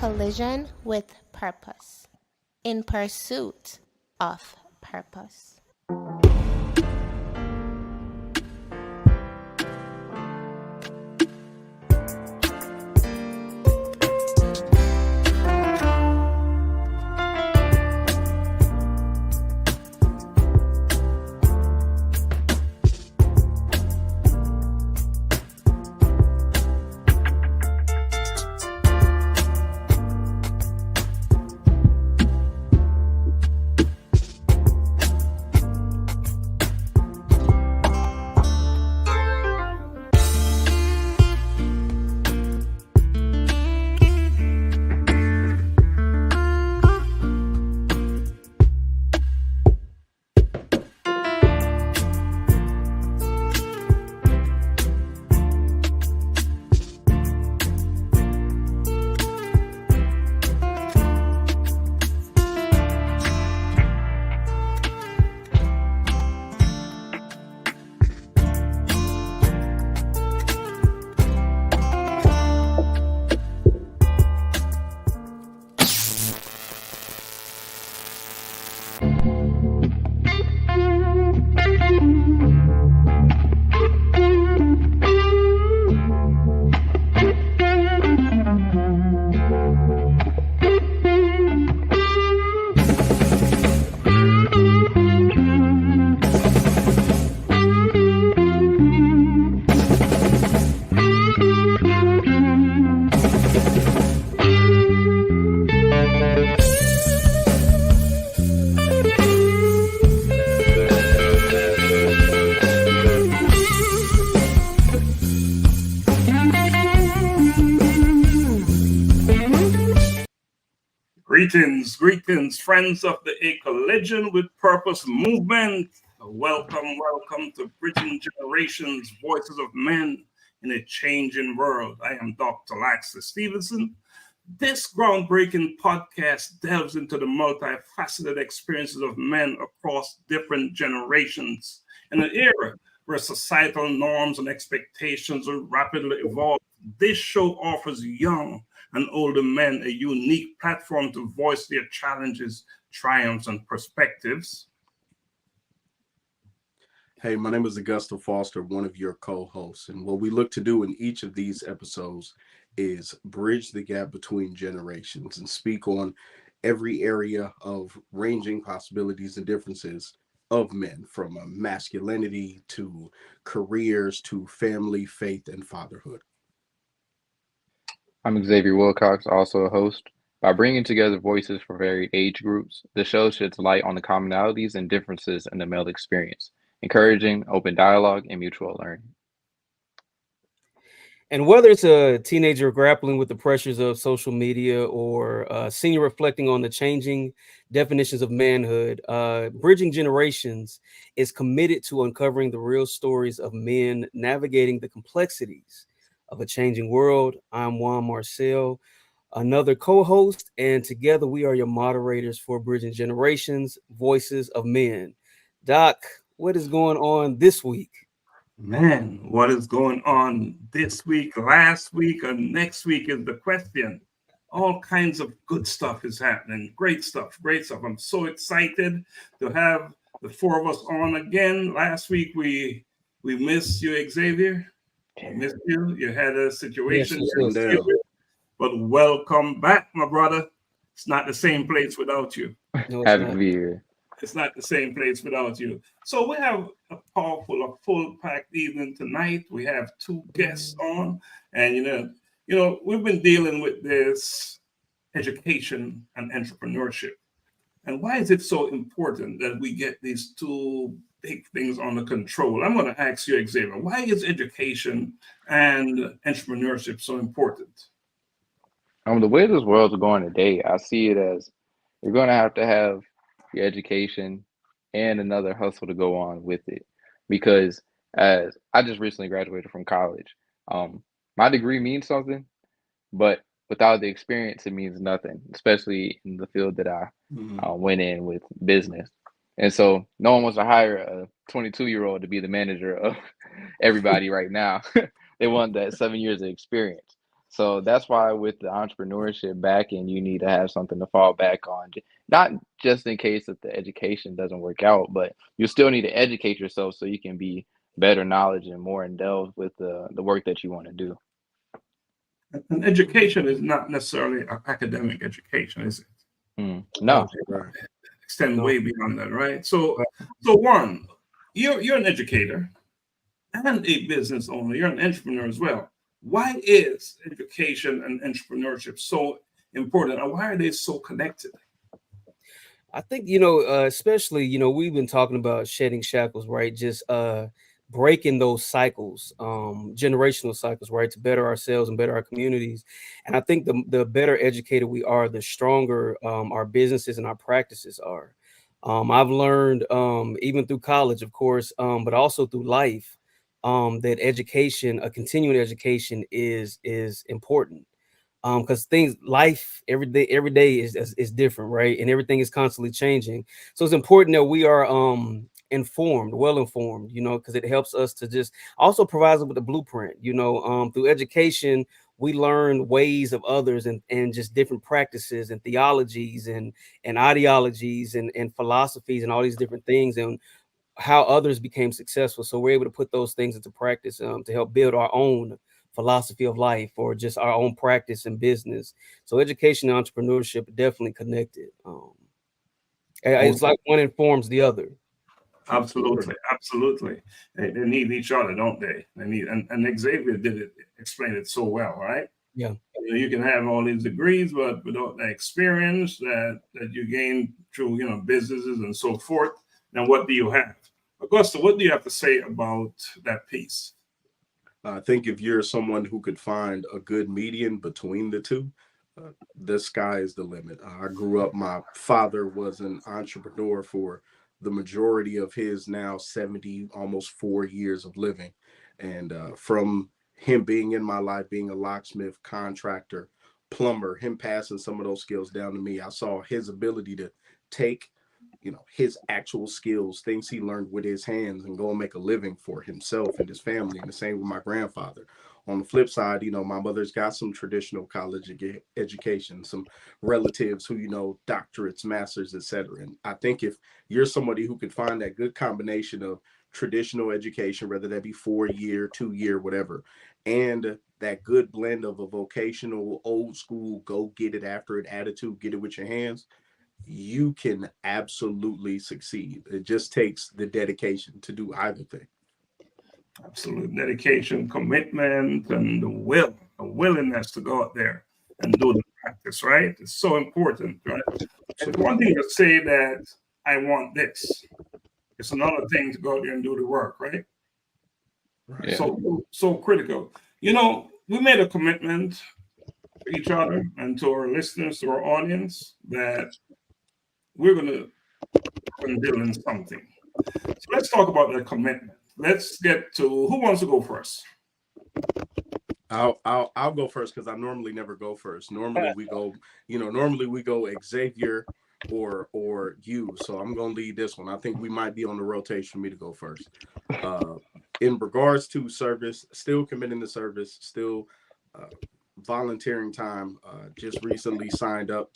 collision with purpose, in pursuit of purpose. Greetings, friends of the A Collision with Purpose movement. Welcome to Bridging Generations, Voices of Men in a Changing World. I am Dr. Laxley Stephenson. This groundbreaking podcast delves into the multifaceted experiences of men across different generations. In an era where societal norms and expectations are rapidly evolving, this show offers young and older men a unique platform to voice their challenges, triumphs, and perspectives. Hey, my name is Augusta Foster, one of your co-hosts. And what we look to do in each of these episodes is bridge the gap between generations and speak on every area of ranging possibilities and differences of men, from masculinity to careers to family, faith, and fatherhood. I'm Xavier Willcox, also a host. By bringing together voices for varied age groups, the show sheds light on the commonalities and differences in the male experience, encouraging open dialogue and mutual learning. And whether it's a teenager grappling with the pressures of social media or a senior reflecting on the changing definitions of manhood, Bridging Generations is committed to uncovering the real stories of men navigating the complexities of a changing world. I'm Juan Marcel, another co-host, and together we are your moderators for Bridging Generations, Voices of Men. Doc, what is going on this week? Man, what is going on this week, last week, and next week is the question. All kinds of good stuff is happening. Great stuff. I'm so excited to have the four of us on again. Last week we missed you, Xavier. Missed you. You had a situation, Yes. but welcome back, my brother. It's not the same place without you. No, Happy to be here. It's not the same place without you. So we have a full-packed evening tonight. We have two guests on, and you know, we've been dealing with this education and entrepreneurship. And why is it so important that we get these two big things under control? I'm going to ask you, Xavier, why is education and entrepreneurship so important? The way this world's going today, I see it as you're going to have your education and another hustle to go on with it. Because as I just recently graduated from college, my degree means something, but without the experience, it means nothing, especially in the field that I went in with business. And so no one wants to hire a 22-year-old to be the manager of everybody right now. They want that 7 years of experience. So that's why with the entrepreneurship backing, you need to have something to fall back on. Not just in case if the education doesn't work out, but you still need to educate yourself so you can be better knowledge and more in depth with the work that you want to do. And education is not necessarily academic education, is it? No. Right. Extend way beyond that, right? So Juan, you're an educator and a business owner. You're an entrepreneur as well. Why is education and entrepreneurship so important, and why are they so connected? I think, especially, we've been talking about shedding shackles, right? Just breaking those cycles, generational cycles, right? To better ourselves and better our communities. And I think the better educated we are, the stronger our businesses and our practices are. I've learned even through college, of course, but also through life, that education, a continuing education is important. Because life every day is different, right? And everything is constantly changing. So it's important that we are well informed, because it helps us to just also provides us with a blueprint, through education. We learn ways of others and just different practices and theologies and ideologies and philosophies and all these different things and how others became successful. So we're able to put those things into practice to help build our own philosophy of life or just our own practice and business. So education and entrepreneurship are definitely connected. It's like one informs the other. Absolutely. They need each other, don't they? They need, and Xavier explain it so well, right? Yeah. You can have all these degrees, but without the experience that you gain through businesses and so forth, then what do you have? Augusta, what do you have to say about that piece? I think if you're someone who could find a good median between the two, the sky is the limit. I grew up, my father was an entrepreneur for the majority of his now 70, almost 4 years of living. And from him being in my life, being a locksmith, contractor, plumber, him passing some of those skills down to me, I saw his ability to take his actual skills, things he learned with his hands, and go and make a living for himself and his family. And the same with my grandfather. On the flip side, my mother's got some traditional college education, some relatives who, doctorates, masters, etc. And I think if you're somebody who could find that good combination of traditional education, whether that be 4-year, 2-year, whatever, and that good blend of a vocational, old school, go get it after it attitude, get it with your hands, you can absolutely succeed. It just takes the dedication to do either thing. Absolute dedication, commitment, and the willingness to go out there and do the practice, right? It's so important, right? It's one thing to say that I want this. It's another thing to go out there and do the work, right? Yeah. So critical. We made a commitment to each other and to our listeners, to our audience, that we're going to deal in something. So let's talk about the commitment. Let's get to who wants to go first. I'll go first because I normally never go first. Normally we go Xavier or you. So I'm gonna lead this one. I think we might be on the rotation for me to go first. In regards to service, still committing to service, still volunteering time. Just recently signed up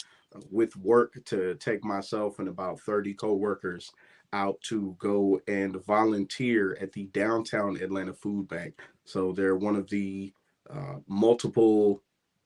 with work to take myself and about 30 co-workers out to go and volunteer at the downtown Atlanta Food Bank. So they're one of the multiple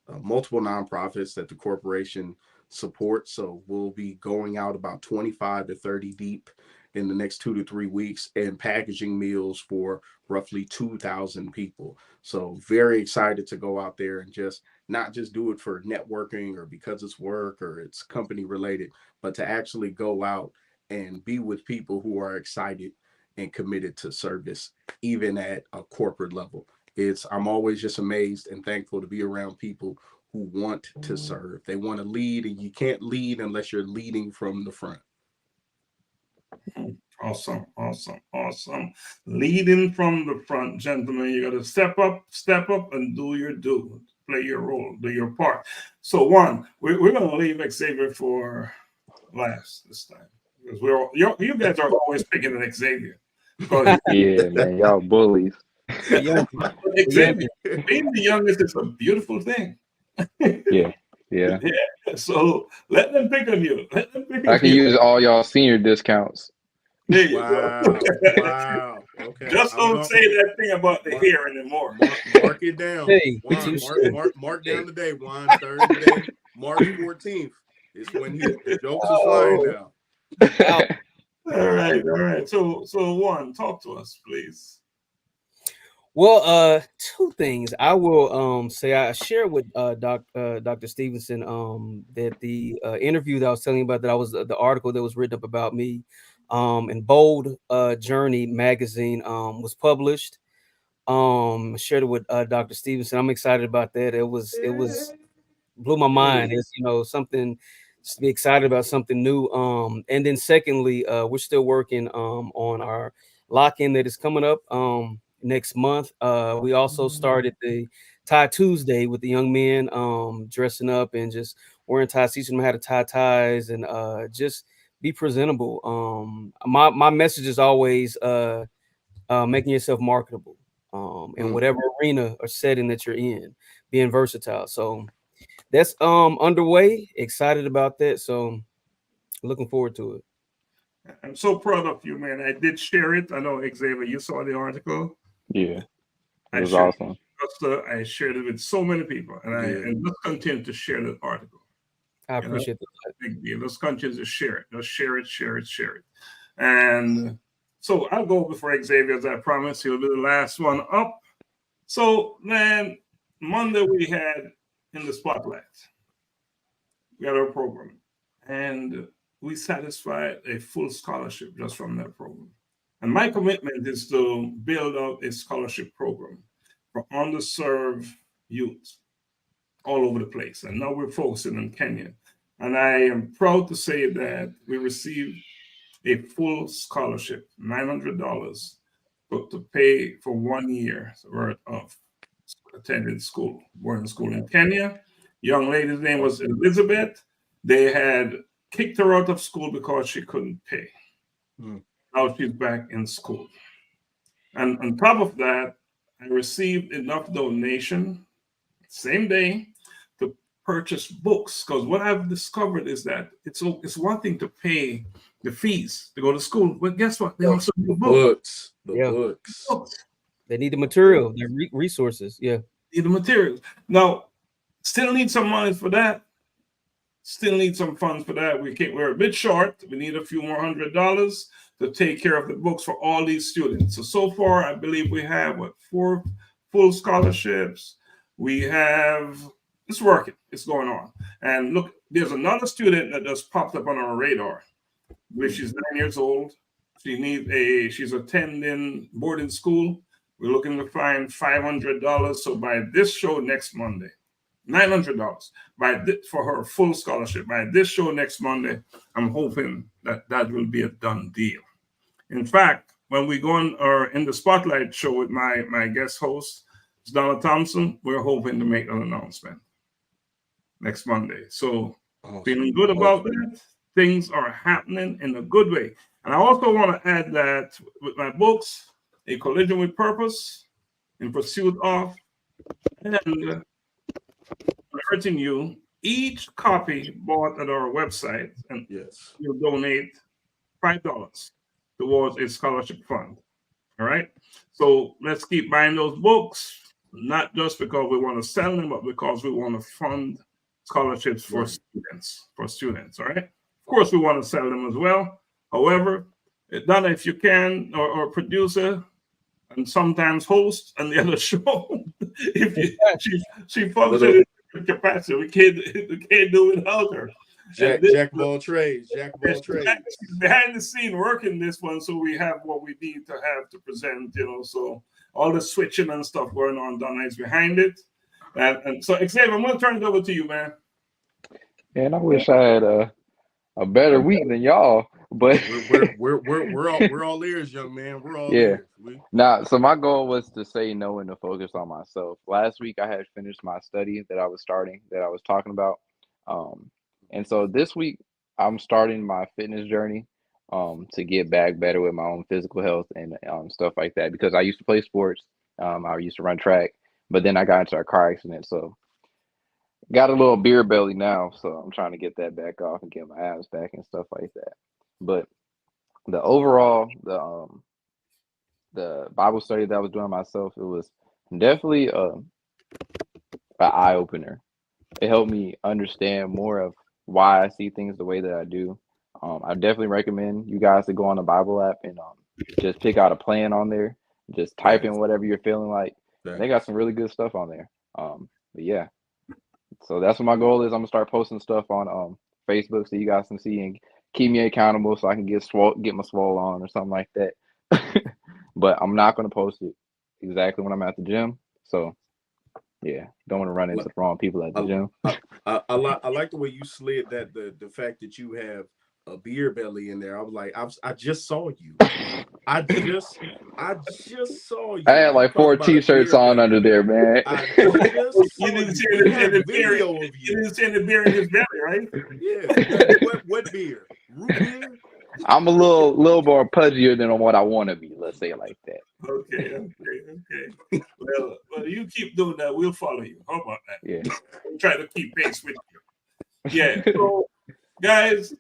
nonprofits that the corporation supports. So we'll be going out about 25 to 30 deep in the next 2 to 3 weeks and packaging meals for roughly 2,000 people. So very excited to go out there and just not just do it for networking or because it's work or it's company related, but to actually go out and be with people who are excited and committed to service, even at a corporate level. I'm always just amazed and thankful to be around people who want to serve. They want to lead, and you can't lead unless you're leading from the front. Awesome. Leading from the front, gentlemen. You got to step up and do your due. Play your role, do your part. So Juan, we're going to leave Xavier for last this time. Because you guys are always picking an Xavier. Yeah, man, y'all bullies. Exactly. Being the youngest is a beautiful thing. Yeah. Yeah. So let them pick on you. Let them pick I on can you. use all y'all senior discounts. There you Wow. go. Wow. Okay. Just I'm don't going say that thing about the mark, hair anymore. mark it down. Hey, Juan, touche. mark down the day, Juan. Thursday, March 14th. Is when the jokes is flying now. All right. So Juan, talk to us, please. Well, two things. I will say I share with Dr. Stephenson that the interview that I was telling you about, that I was the article that was written up about me in Bold Journey magazine was published. Shared it with Dr. Stephenson. I'm excited about that. It was blew my mind. It's something to be excited about, something new. And then secondly, we're still working on our lock-in that is coming up next month. We also started the Tie Tuesday with the young men dressing up and just wearing ties, teaching them how to tie ties and just be presentable. My message is always making yourself marketable in whatever arena or setting that you're in, being versatile. So that's underway. Excited about that. So looking forward to it. I'm so proud of you, man. I did share it. I know, Xavier, you saw the article. Yeah, it I was shared awesome. I shared it with so many people, and and let's continue to share that article. I appreciate that. Big deal. Let's continue to share it. Let's share it. And so I'll go before Xavier, as I promised. He'll be the last one up. So, man, Monday we had in the spotlight. We had our program, and we satisfied a full scholarship just from that program. And my commitment is to build out a scholarship program for underserved youth all over the place. And now we're focusing on Kenya. And I am proud to say that we received a full scholarship, $900, to pay for 1 year worth of attending school. We're in school in Kenya. Young lady's name was Elizabeth. They had kicked her out of school because she couldn't pay. Now she's back in school. And on top of that, I received enough donation same day to purchase books. Because what I've discovered is that it's one thing to pay the fees to go to school, but guess what? They also need books. Books. They need the material, the resources. Yeah. Need the materials. Now, still need some money for that. Still need some funds for that. We're a bit short. We need a few more $100 to take care of the books for all these students. So far, I believe we have 4 full scholarships. We have, it's working, it's going on. And look, there's another student that just popped up on our radar, which is 9 years old. She's attending boarding school. We're looking to find $500. So by this show next Monday, $900 for her full scholarship. By this show next Monday, I'm hoping that will be a done deal. In fact, when we go in the spotlight show with my guest host, Donald Thompson, we're hoping to make an announcement next Monday. So feeling good about that. Things are happening in a good way. And I also want to add that with my books, A Collision with Purpose, In Pursuit of, and Hurting You, each copy bought at our website, and you'll donate $5 towards a scholarship fund. All right. So let's keep buying those books, not just because we want to sell them, but because we want to fund scholarships for students. All right. Of course, we want to sell them as well. However, Donna, if you can, or producer, and sometimes host on the other show, she functions in capacity. We can't do without her. Jack of all trades. She's behind the scene working this one, so we have what we need to have to present. So all the switching and stuff going on, Donna is behind it. And so, Xavier, I'm going to turn it over to you, man. And I wish I had a better week than y'all, but we're all ears, young man. We're all ears. So my goal was to say no and to focus on myself. Last week I had finished my study that I was talking about. And so this week I'm starting my fitness journey to get back better with my own physical health and stuff like that, because I used to play sports. I used to run track, but then I got into a car accident, so got a little beer belly now. So I'm trying to get that back off and get my abs back and stuff like that. But the overall, the Bible study that I was doing myself, it was definitely an eye opener. It helped me understand more of why I see things the way that I do. I definitely recommend you guys to go on the Bible app and just pick out a plan on there. Just type in whatever you're feeling like. They got some really good stuff on there. But yeah, so that's what my goal is. I'm gonna start posting stuff on Facebook so you guys can see and keep me accountable so I can get my swole on or something like that. But I'm not gonna post it exactly when I'm at the gym. So yeah, don't want to run into the wrong people at the gym. I like the way you slid that the fact that you have a beer belly in there. I was like, I just saw you. I just saw you. I had like 4 t-shirts on belly. under there, man. I just saw You didn't see you. We have the video beer. of You you. didn't see the beer in his belly, right? Yeah. What beer? Root beer? I'm a little more pudgier than what I want to be. Let's say it like that. Okay. Well, you keep doing that. We'll follow you. How about that? Yeah. We'll try to keep pace with you. Yeah. So, guys,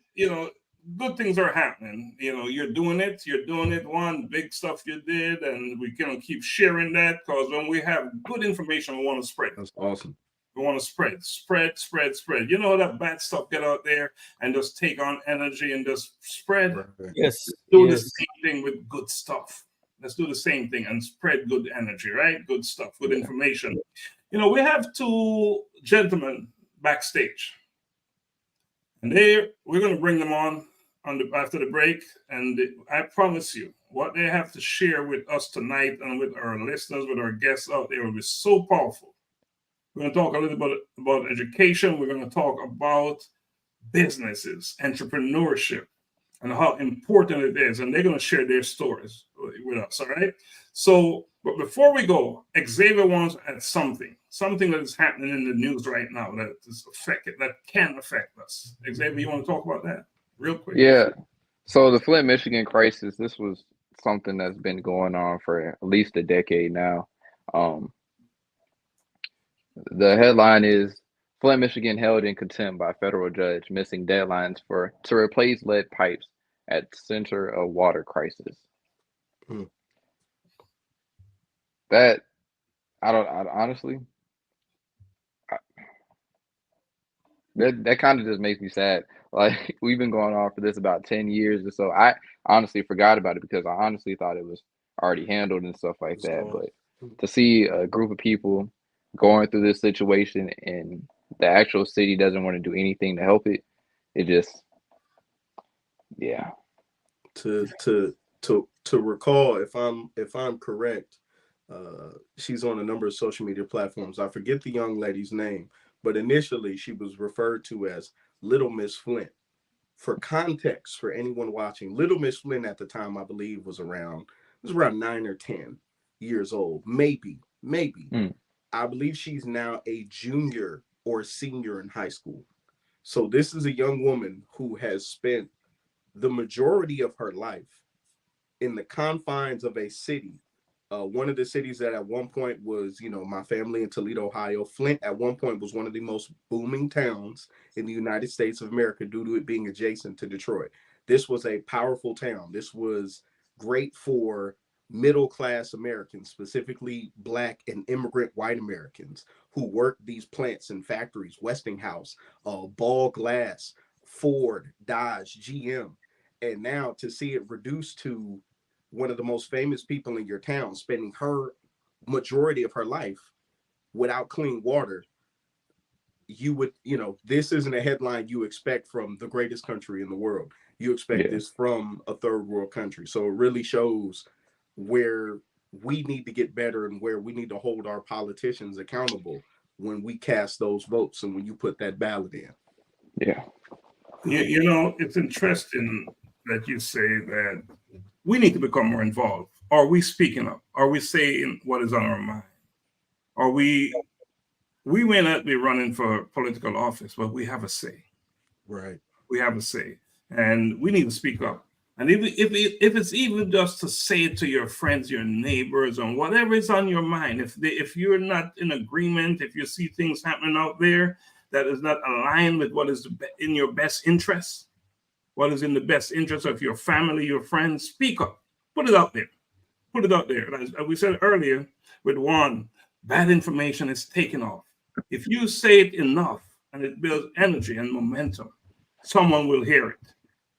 good things are happening. You're doing it. One big stuff you did, and we can keep sharing that because when we have good information, we want to spread it. That's awesome. We want to spread. That bad stuff get out there and just take on energy and just spread. Yes. Do the same thing with good stuff. Let's do the same thing and spread good energy, right? Good stuff, good information. We have 2 gentlemen backstage, and we're going to bring them on after the break. And I promise you, what they have to share with us tonight and with our listeners, with our guests out there, will be so powerful. We're going to talk a little bit about education. We're going to talk about businesses, entrepreneurship, and how important it is. And they're going to share their stories with us, all right? So, but before we go, Xavier wants to add something that is happening in the news right now that can affect us. Xavier, you want to talk about that real quick? Yeah. So the Flint, Michigan crisis, this was something that's been going on for at least a decade now. The headline is Flint, Michigan held in contempt by federal judge missing deadlines to replace lead pipes at center of water crisis. That honestly, that kind of just makes me sad. Like, we've been going on for this about 10 years or so. I honestly forgot about it because I honestly thought it was already handled and stuff like that. But to see a group of people going through this situation and the actual city doesn't want to do anything to help it, it just, yeah. To recall, if I'm correct, she's on a number of social media platforms. I forget the young lady's name, but initially she was referred to as Little Miss Flint. For context, for anyone watching, Little Miss Flint at the time, I believe, was around 9 or 10 years old, maybe. I believe she's now a junior or senior in high school. So this is a young woman who has spent the majority of her life in the confines of a city. One of the cities that at one point was, my family in Toledo, Ohio. Flint at one point was one of the most booming towns in the United States of America due to it being adjacent to Detroit. This was a powerful town. This was great for middle-class Americans, specifically Black and immigrant white Americans who worked these plants and factories, Westinghouse, Ball Glass, Ford, Dodge, GM. And now to see it reduced to one of the most famous people in your town spending her majority of her life without clean water, you would, this isn't a headline you expect from the greatest country in the world. You expect this from a third world country. So it really shows where we need to get better and where we need to hold our politicians accountable when we cast those votes and when you put that ballot in. Yeah. It's interesting that you say that we need to become more involved. Are we speaking up? Are we saying what is on our mind? Are we may not be running for political office, but we have a say. Right. We have a say. And we need to speak up. And if it's even just to say it to your friends, your neighbors, and whatever is on your mind, if you're not in agreement, if you see things happening out there that is not aligned with what is in your best interest, what is in the best interest of your family, your friends, speak up. Put it out there. Put it out there. As we said earlier with Juan, bad information is taken off. If you say it enough and it builds energy and momentum, someone will hear it.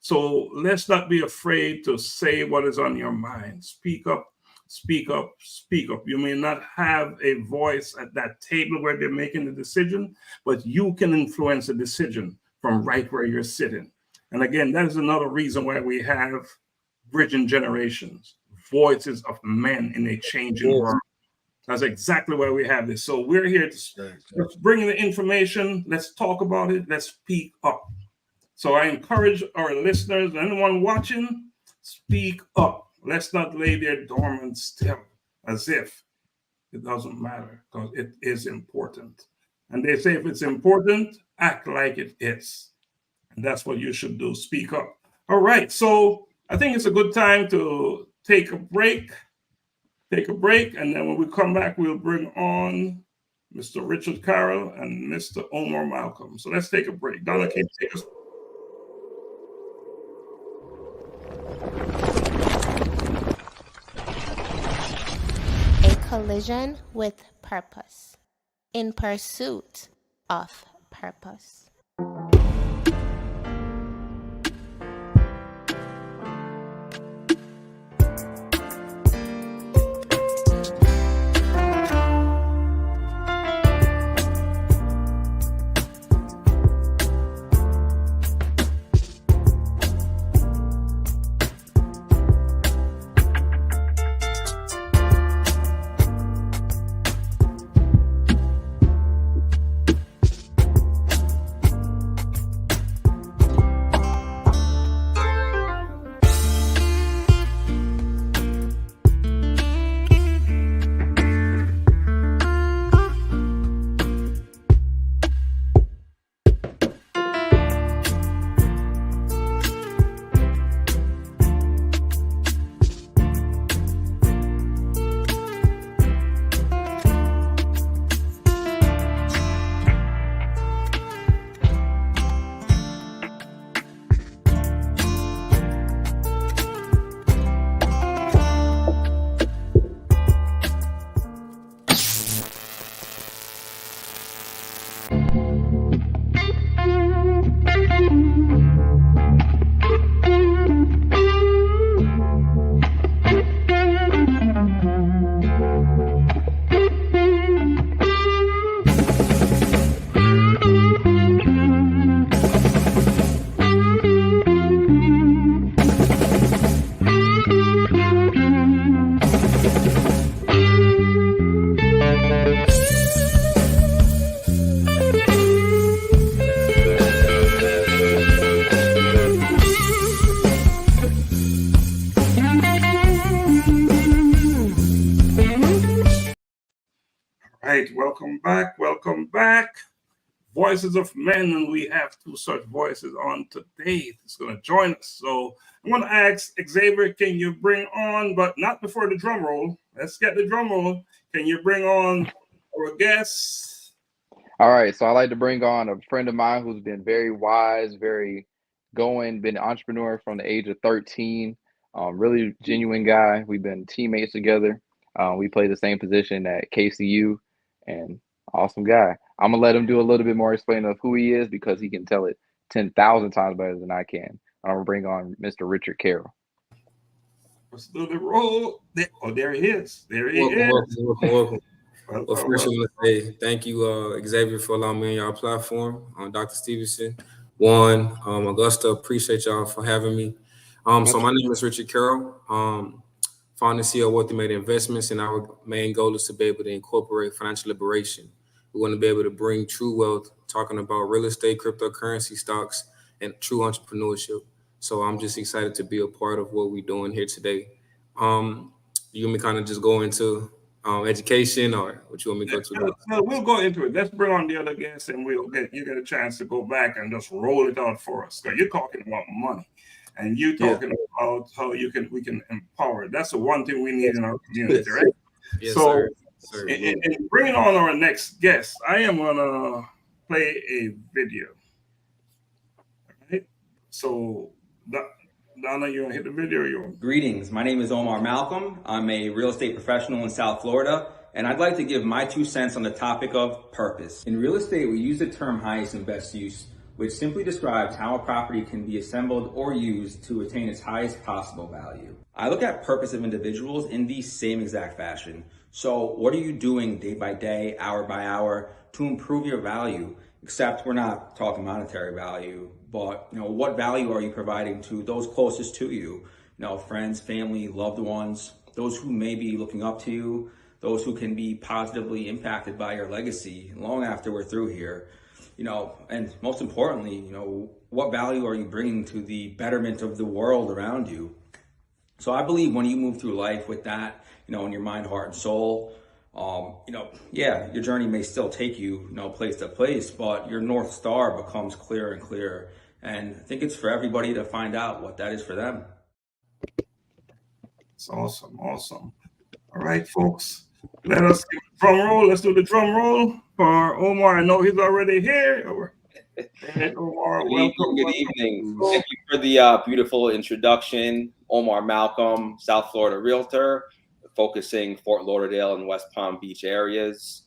So let's not be afraid to say what is on your mind. Speak up, speak up, speak up. You may not have a voice at that table where they're making the decision, but you can influence the decision from right where you're sitting. And again, that is another reason why we have Bridging Generations, voices of men in a changing world. That's exactly why we have this. So we're here to bring in the information. Let's talk about it. Let's speak up. So I encourage our listeners, anyone watching, speak up. Let's not lay there dormant still as if it doesn't matter, because it is important. And they say if it's important, act like it is. And that's what you should do, speak up. All right, so I think it's a good time to take a break. And then when we come back, we'll bring on Mr. Richard Carroll and Mr. Omar Malcolm. So let's take a break. Donna, can you take us? A collision with purpose, in pursuit of purpose. Welcome back. Voices of Men, and we have two such voices on today that's going to join us. So I'm going to ask Xavier, can you bring on, but not before the drum roll. Let's get the drum roll. Can you bring on our guests? All right, so I'd like to bring on a friend of mine who's been very wise, been an entrepreneur from the age of 13. Really genuine guy. We've been teammates together. We play the same position at KCU, and awesome guy. I'm gonna let him do a little bit more explaining of who he is because he can tell it 10,000 times better than I can. I'm gonna bring on Mr. Richard Carroll. Let's do the roll. Oh, there he is. Welcome. Well, first, I want to say thank you, Xavier, for allowing me on y'all platform. Dr. Stephenson, Juan, Augusta, appreciate y'all for having me. So my name is Richard Carroll, founder and CEO of Wealthy Made Investments, and our main goal is to be able to incorporate financial liberation. We want to be able to bring true wealth, talking about real estate, cryptocurrency, stocks, and true entrepreneurship. So I'm just excited to be a part of what we're doing here today. You want me kind of just go into education, or what you want me to go to? No, we'll go into it. Let's bring on the other guests, and you get a chance to go back and just roll it out for us. Because you're talking about money, and you're talking about about how we can empower. That's the one thing we need in our community, right? Yes, So, sir. in bringing on our next guest, I am gonna play a video. Right? So, Donna, you gonna hit the video? Or you? Greetings. My name is Omar Malcolm. I'm a real estate professional in South Florida, and I'd like to give my 2 cents on the topic of purpose. In real estate, we use the term highest and best use, which simply describes how a property can be assembled or used to attain its highest possible value. I look at purpose of individuals in the same exact fashion. So what are you doing day by day, hour by hour to improve your value? Except we're not talking monetary value, but what value are you providing to those closest to you? Friends, family, loved ones, those who may be looking up to you, those who can be positively impacted by your legacy long after we're through here. And most importantly, what value are you bringing to the betterment of the world around you? So I believe when you move through life with that, in your mind, heart, and soul, your journey may still take you, place to place, but your North Star becomes clearer and clearer. And I think it's for everybody to find out what that is for them. It's awesome. All right, folks. Let us give a drum roll. Let's do the drum roll for Omar. I know he's already here. Right, Omar, welcome. Good evening. Thank you for the beautiful introduction. Omar Malcolm, South Florida realtor, focusing Fort Lauderdale and West Palm Beach areas,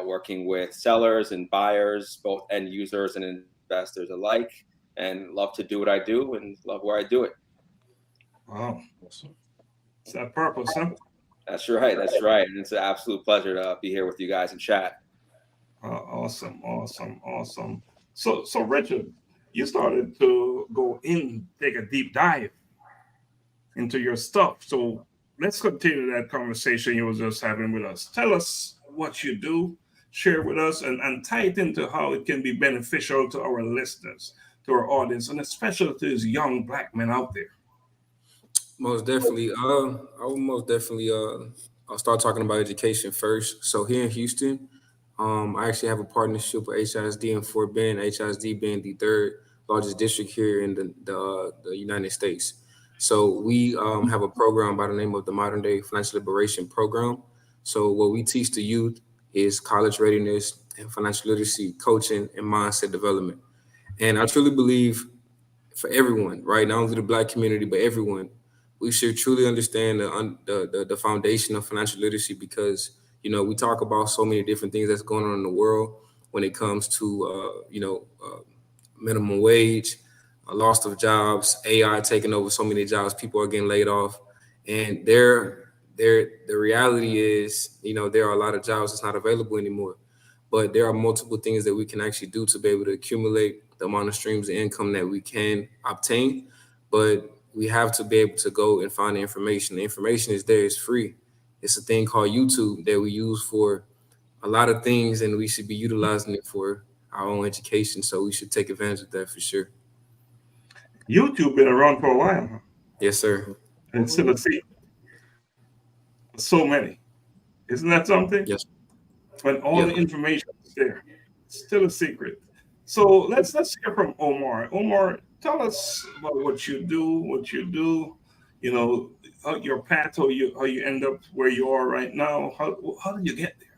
working with sellers and buyers, both end users and investors alike, and love to do what I do and love where I do it. Wow. Awesome. It's that purpose, huh? That's right. And it's an absolute pleasure to be here with you guys and chat. Awesome. So Richard, you started to take a deep dive into your stuff. So let's continue that conversation you were just having with us. Tell us what you do, share with us, and tie it into how it can be beneficial to our listeners, to our audience, and especially to these young Black men out there. Most definitely. I'll start talking about education first. So here in Houston, I actually have a partnership with HISD in Fort Bend, HISD being the 3rd largest district here in the United States. So we have a program by the name of the Modern Day Financial Liberation Program. So what we teach the youth is college readiness and financial literacy, coaching, and mindset development. And I truly believe for everyone, right, not only the Black community, but everyone, we should truly understand the foundation of financial literacy because, we talk about so many different things that's going on in the world when it comes to, minimum wage, loss of jobs, AI taking over so many jobs, people are getting laid off. And the reality is, there are a lot of jobs that's not available anymore. But there are multiple things that we can actually do to be able to accumulate the amount of streams of income that we can obtain. But we have to be able to go and find the information. The information is there, it's free. It's a thing called YouTube that we use for a lot of things, and we should be utilizing it for our own education. So we should take advantage of that for sure. YouTube been around for a while, huh? Yes, sir. And still a secret. So many. Isn't that something? Yes. When all the information is there, it's still a secret. So let's hear from Omar. Omar, tell us about what you do, your path, how you end up where you are right now. How did you get there?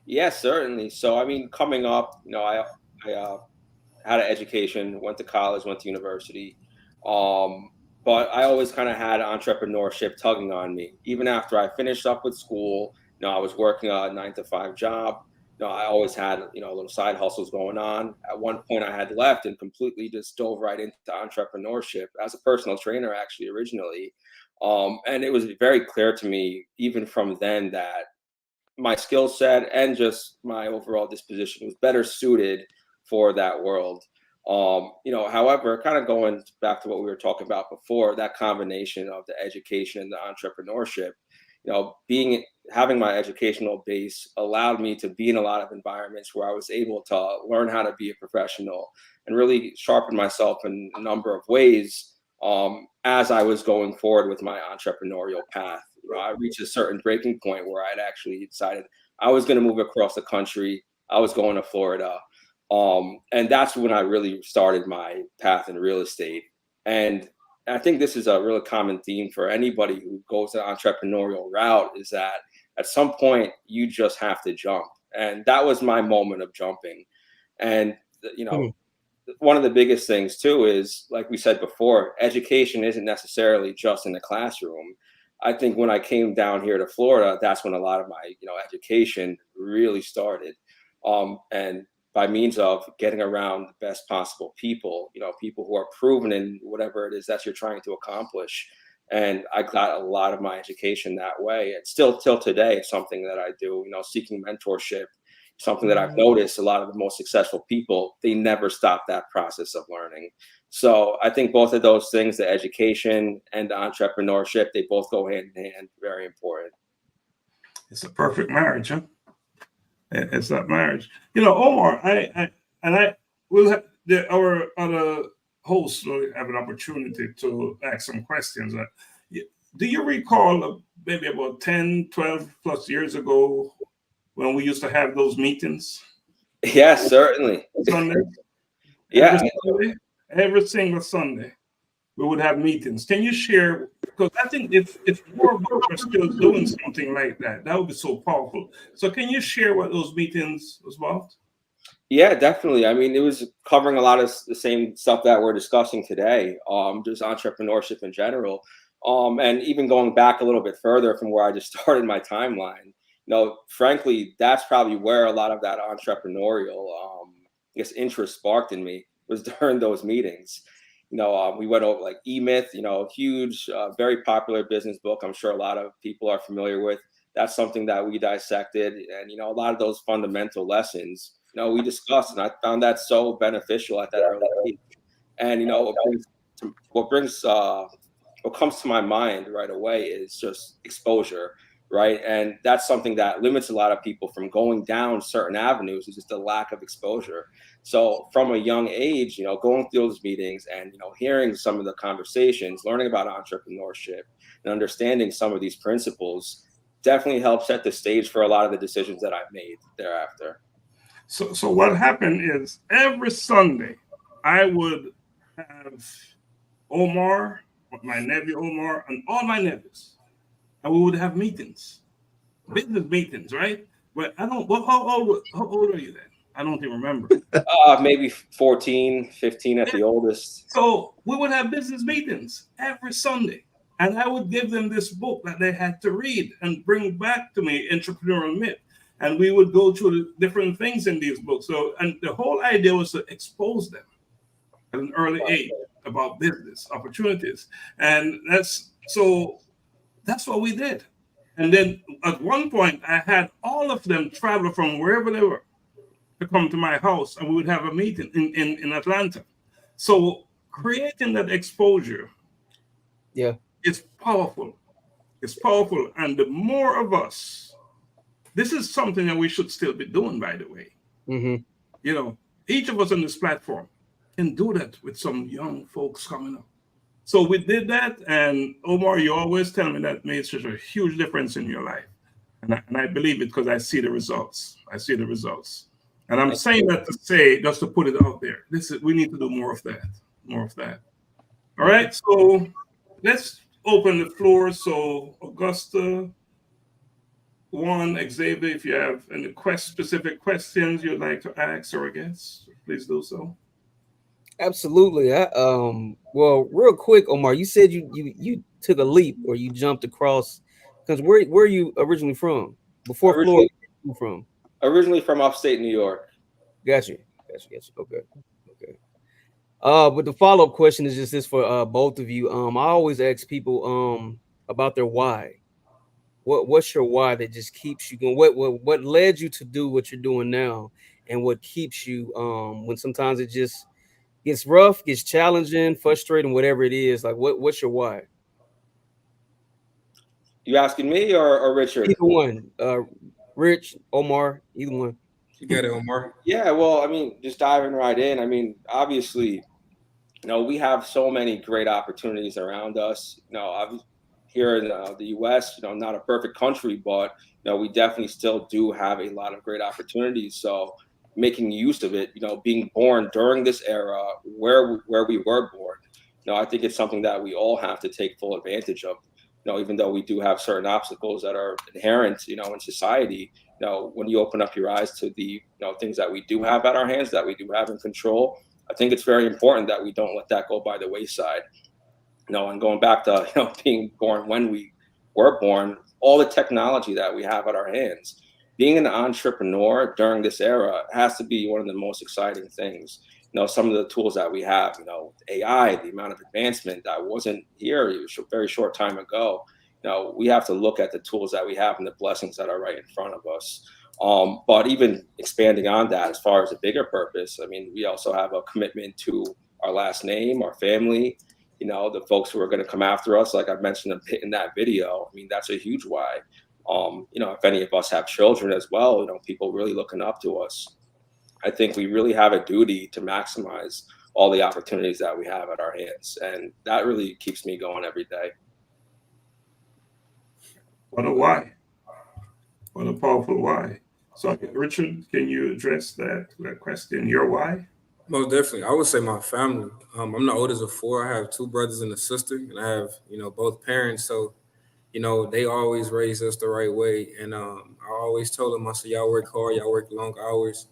Yes, certainly. So, coming up, I had an education, went to college, went to university. But I always kind of had entrepreneurship tugging on me. Even after I finished up with school, I was working a 9-to-5 job. I always had, little side hustles going on. At one point I had left and completely just dove right into entrepreneurship as a personal trainer, actually, originally. And it was very clear to me, even from then, that my skill set and just my overall disposition was better suited for that world. However, kind of going back to what we were talking about before, that combination of the education and the entrepreneurship, having my educational base allowed me to be in a lot of environments where I was able to learn how to be a professional and really sharpen myself in a number of ways as I was going forward with my entrepreneurial path. I reached a certain breaking point where I'd actually decided I was going to move across the country. I was going to Florida. And that's when I really started my path in real estate. And I think this is a really common theme for anybody who goes the entrepreneurial route, is that at some point you just have to jump. And that was my moment of jumping. And, you know, one of the biggest things too is, like we said before, education isn't necessarily just in the classroom. I think when I came down here to Florida, that's when a lot of my, education really started. And by means of getting around the best possible people, people who are proven in whatever it is that you're trying to accomplish. And I got a lot of my education that way. It's still till today something that I do, seeking mentorship, something that I've noticed a lot of the most successful people, they never stop that process of learning. So I think both of those things, the education and the entrepreneurship, they both go hand in hand, very important. It's a perfect marriage, huh? It's that marriage. Omar, I will have our other hosts will have an opportunity to ask some questions. Do you recall maybe about 10, 12 plus years ago when we used to have those meetings? Yes, certainly. Sunday? Yeah. Every single Sunday, we would have meetings. Can you share? Because I think if more of us are still doing something like that, that would be so powerful. So can you share what those meetings was about? Yeah, definitely. I mean, it was covering a lot of the same stuff that we're discussing today, just entrepreneurship in general. And even going back a little bit further from where I just started my timeline, frankly, that's probably where a lot of that entrepreneurial, interest sparked in me, was during those meetings. We went over like E-Myth, huge, very popular business book. I'm sure a lot of people are familiar with. That's something that we dissected, and a lot of those fundamental lessons, we discussed, and I found that so beneficial at that early age. And what comes to my mind right away is just exposure, right? And that's something that limits a lot of people from going down certain avenues, is just the lack of exposure. So from a young age, going through those meetings and, hearing some of the conversations, learning about entrepreneurship and understanding some of these principles definitely helped set the stage for a lot of the decisions that I've made thereafter. So what happened is every Sunday I would have Omar, my nephew Omar, and all my nephews, and we would have meetings, business meetings, right? But how old are you then? I don't even remember. Maybe 14, 15 at the oldest. So we would have business meetings every Sunday, and I would give them this book that they had to read and bring back to me, Entrepreneurial Myth. And we would go through the different things in these books. So, and the whole idea was to expose them at an early age about business opportunities. And that's what we did. And then at one point, I had all of them travel from wherever they were to come to my house, and we would have a meeting in Atlanta. So creating that exposure, it's powerful. It's powerful. And the more of us, this is something that we should still be doing, by the way. Mm-hmm. Each of us on this platform can do that with some young folks coming up. So we did that, and Omar, you always tell me that made such a huge difference in your life. And I believe it because I see the results. And I'm saying that to say, just to put it out there, we need to do more of that. All right, so let's open the floor. So Augusta, Juan, Xavier, if you have any specific questions you'd like to ask our guests, please do so. Absolutely. Well, real quick, Omar, you said you took a leap or you jumped across, because where are you originally from? Before Florida, where you from? Originally from upstate New York. Gotcha. Okay. But the follow-up question is just this for both of you. I always ask people about their why. What's your why that just keeps you going? What led you to do what you're doing now, and what keeps you when sometimes it just gets rough, gets challenging, frustrating, whatever it is? Like what's your why? You asking me or Richard? Either one. Rich, Omar, either one. You got it, Omar. Yeah, well, I mean, just diving right in. I mean, obviously, we have so many great opportunities around us. Here in the U.S., not a perfect country, but we definitely still do have a lot of great opportunities. So making use of it, being born during this era where we were born, I think it's something that we all have to take full advantage of. Even though we do have certain obstacles that are inherent, in society, when you open up your eyes to the, things that we do have at our hands, that we do have in control, I think it's very important that we don't let that go by the wayside. And going back to, being born when we were born, all the technology that we have at our hands, being an entrepreneur during this era has to be one of the most exciting things. Some of the tools that we have, AI, the amount of advancement that wasn't here a very short time ago. We have to look at the tools that we have and the blessings that are right in front of us. But even expanding on that, as far as a bigger purpose, I mean, we also have a commitment to our last name, our family, the folks who are going to come after us, like I mentioned in that video. I mean, that's a huge why. If any of us have children as well, people really looking up to us. I think we really have a duty to maximize all the opportunities that we have at our hands. And that really keeps me going every day. What a why. What a powerful why. So, Richard, can you address that question, your why? Most definitely. I would say my family. I'm the oldest of four. I have two brothers and a sister, and I have, both parents. So, they always raised us the right way. And I always told them, I said, y'all work hard, y'all work long hours,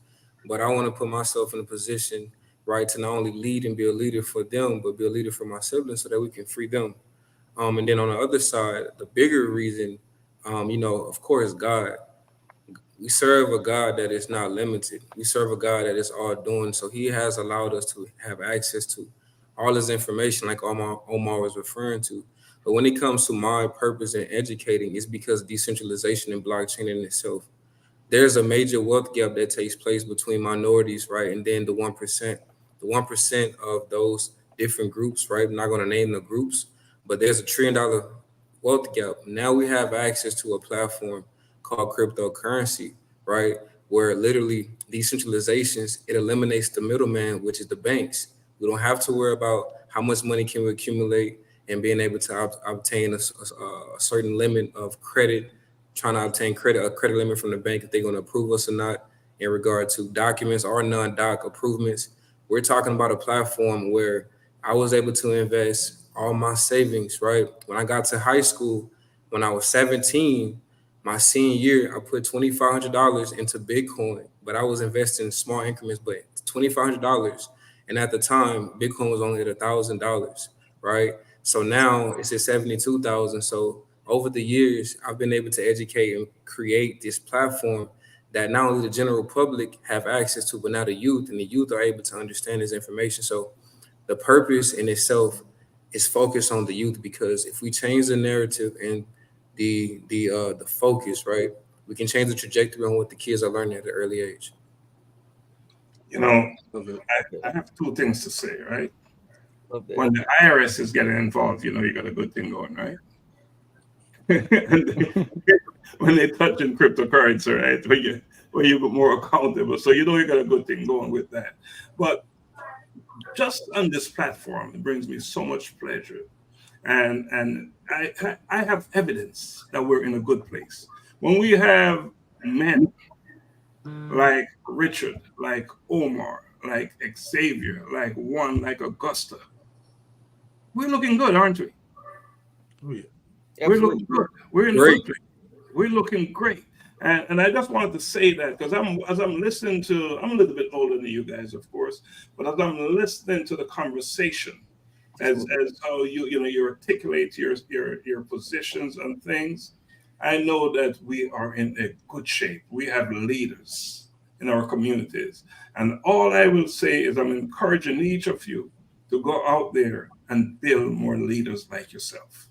but I want to put myself in a position, right, to not only lead and be a leader for them, but be a leader for my siblings so that we can free them. And then on the other side, the bigger reason, of course, God. We serve a God that is not limited. We serve a God that is all doing. So he has allowed us to have access to all this information, like Omar was referring to. But when it comes to my purpose in educating, it's because decentralization and blockchain in itself, there's a major wealth gap that takes place between minorities, right? And then the 1%. The 1% of those different groups, right? I'm not going to name the groups, but there's a $1 trillion wealth gap. Now we have access to a platform called cryptocurrency, right? Where literally decentralizations, it eliminates the middleman, which is the banks. We don't have to worry about how much money can we accumulate and being able to obtain a certain limit of credit, trying to obtain a credit limit from the bank if they're going to approve us or not in regard to documents or non-doc approvals. We're talking about a platform where I was able to invest all my savings, right? When I got to high school, when I was 17, my senior year, I put $2,500 into Bitcoin, but I was investing in small increments, but $2,500. And at the time, Bitcoin was only at $1,000, right? So now it's at 72,000. So over the years, I've been able to educate and create this platform that not only the general public have access to, but now the youth, and the youth are able to understand this information. So the purpose in itself is focused on the youth, because if we change the narrative and the focus, right, we can change the trajectory on what the kids are learning at an early age. I have two things to say, right? When the IRS is getting involved, you got a good thing going, right? When they touch in cryptocurrency, right, where you get more accountable, so you got a good thing going with that. But just on this platform, it brings me so much pleasure. And I have evidence that we're in a good place. When we have men like Richard, like Omar, like Xavier, like Juan, like Augusta, we're looking good, aren't we? Oh, yeah. We're looking good. We're in a good place. We're looking great. And I just wanted to say that because as I'm listening to, I'm a little bit older than you guys, of course, but as I'm listening to the conversation, as how you articulate your positions and things, I know that we are in a good shape. We have leaders in our communities, and all I will say is I'm encouraging each of you to go out there and build more leaders like yourself.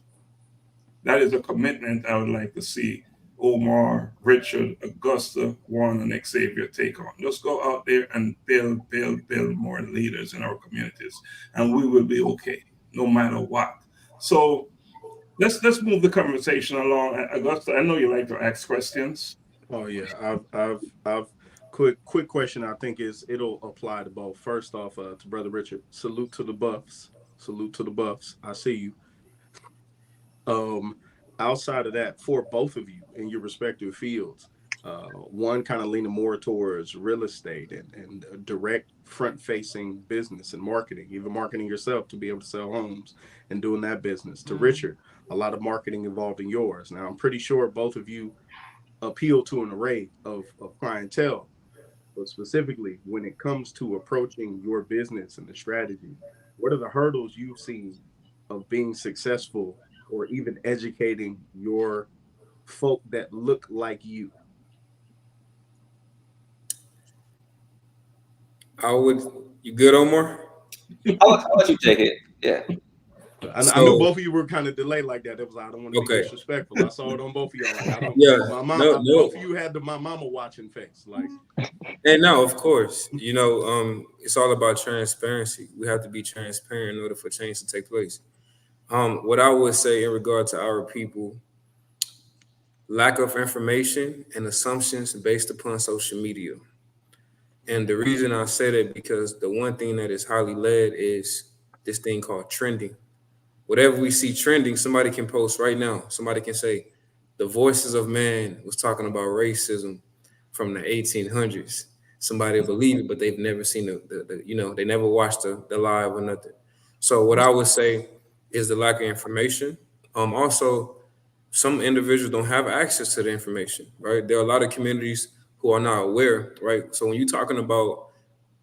That is a commitment I would like to see Omar, Richard, Augusta, Juan, and Xavier take on. Just go out there and build more leaders in our communities, and we will be okay, no matter what. So let's move the conversation along. Augusta, I know you like to ask questions. Oh yeah, I've quick question. I think it'll apply to both. First off, to Brother Richard, salute to the Buffs. Salute to the Buffs. I see you. Outside of that, for both of you in your respective fields, One kind of leaning more towards real estate and direct front-facing business and marketing, even marketing yourself to be able to sell homes and doing that business. To Richard, a lot of marketing involved in yours. Now, I'm pretty sure both of you appeal to an array of clientele, but specifically when it comes to approaching your business and the strategy, what are the hurdles you've seen of being successful or even educating your folk that look like you? You good, Omar? I'll let you take it. Yeah. I knew both of you were kind of delayed like that. It was, I don't want to be Okay. disrespectful. I saw it on both of y'all. Like, I don't. Yeah. My mom. No. Both of you had my mama watching face. Like. And no, of course, it's all about transparency. We have to be transparent in order for change to take place. What I would say in regard to our people, lack of information and assumptions based upon social media. And the reason I say that because the one thing that is highly led is this thing called trending. Whatever we see trending, somebody can post right now. Somebody can say, the Voices of Man was talking about racism from the 1800s. Somebody will believe it, but they've never seen they never watched the live or nothing. So what I would say is the lack of information. Also, some individuals don't have access to the information, right? There are a lot of communities who are not aware, right? So when you're talking about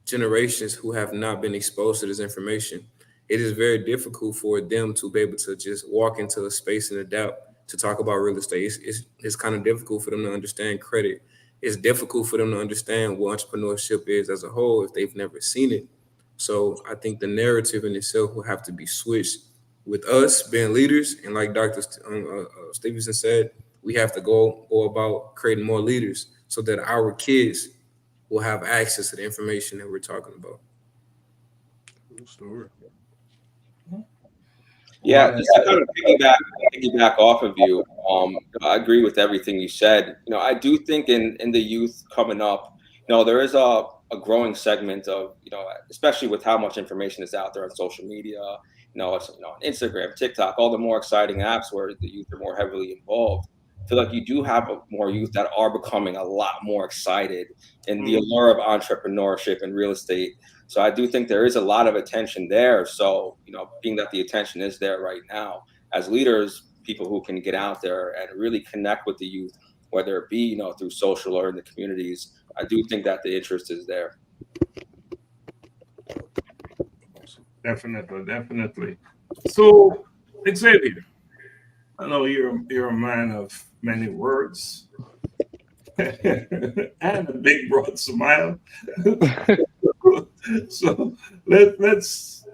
generations who have not been exposed to this information, it is very difficult for them to be able to just walk into a space and adapt to talk about real estate. It's kind of difficult for them to understand credit. It's difficult for them to understand what entrepreneurship is as a whole if they've never seen it. So I think the narrative in itself will have to be switched with us being leaders. And like Dr. Stephenson said, we have to go about creating more leaders so that our kids will have access to the information that we're talking about. Cool story. Yeah, just to kind of piggyback off of you, I agree with everything you said. I do think in the youth coming up, there is a growing segment of, especially with how much information is out there on social media, it's, on Instagram, TikTok, all the more exciting apps where the youth are more heavily involved. I feel like you do have more youth that are becoming a lot more excited in the allure of entrepreneurship and real estate. So I do think there is a lot of attention there. So, being that the attention is there right now, as leaders, people who can get out there and really connect with the youth, whether it be, through social or in the communities, I do think that the interest is there. Definitely. So, Xavier, I know you're a man of many words and a big broad smile. So let's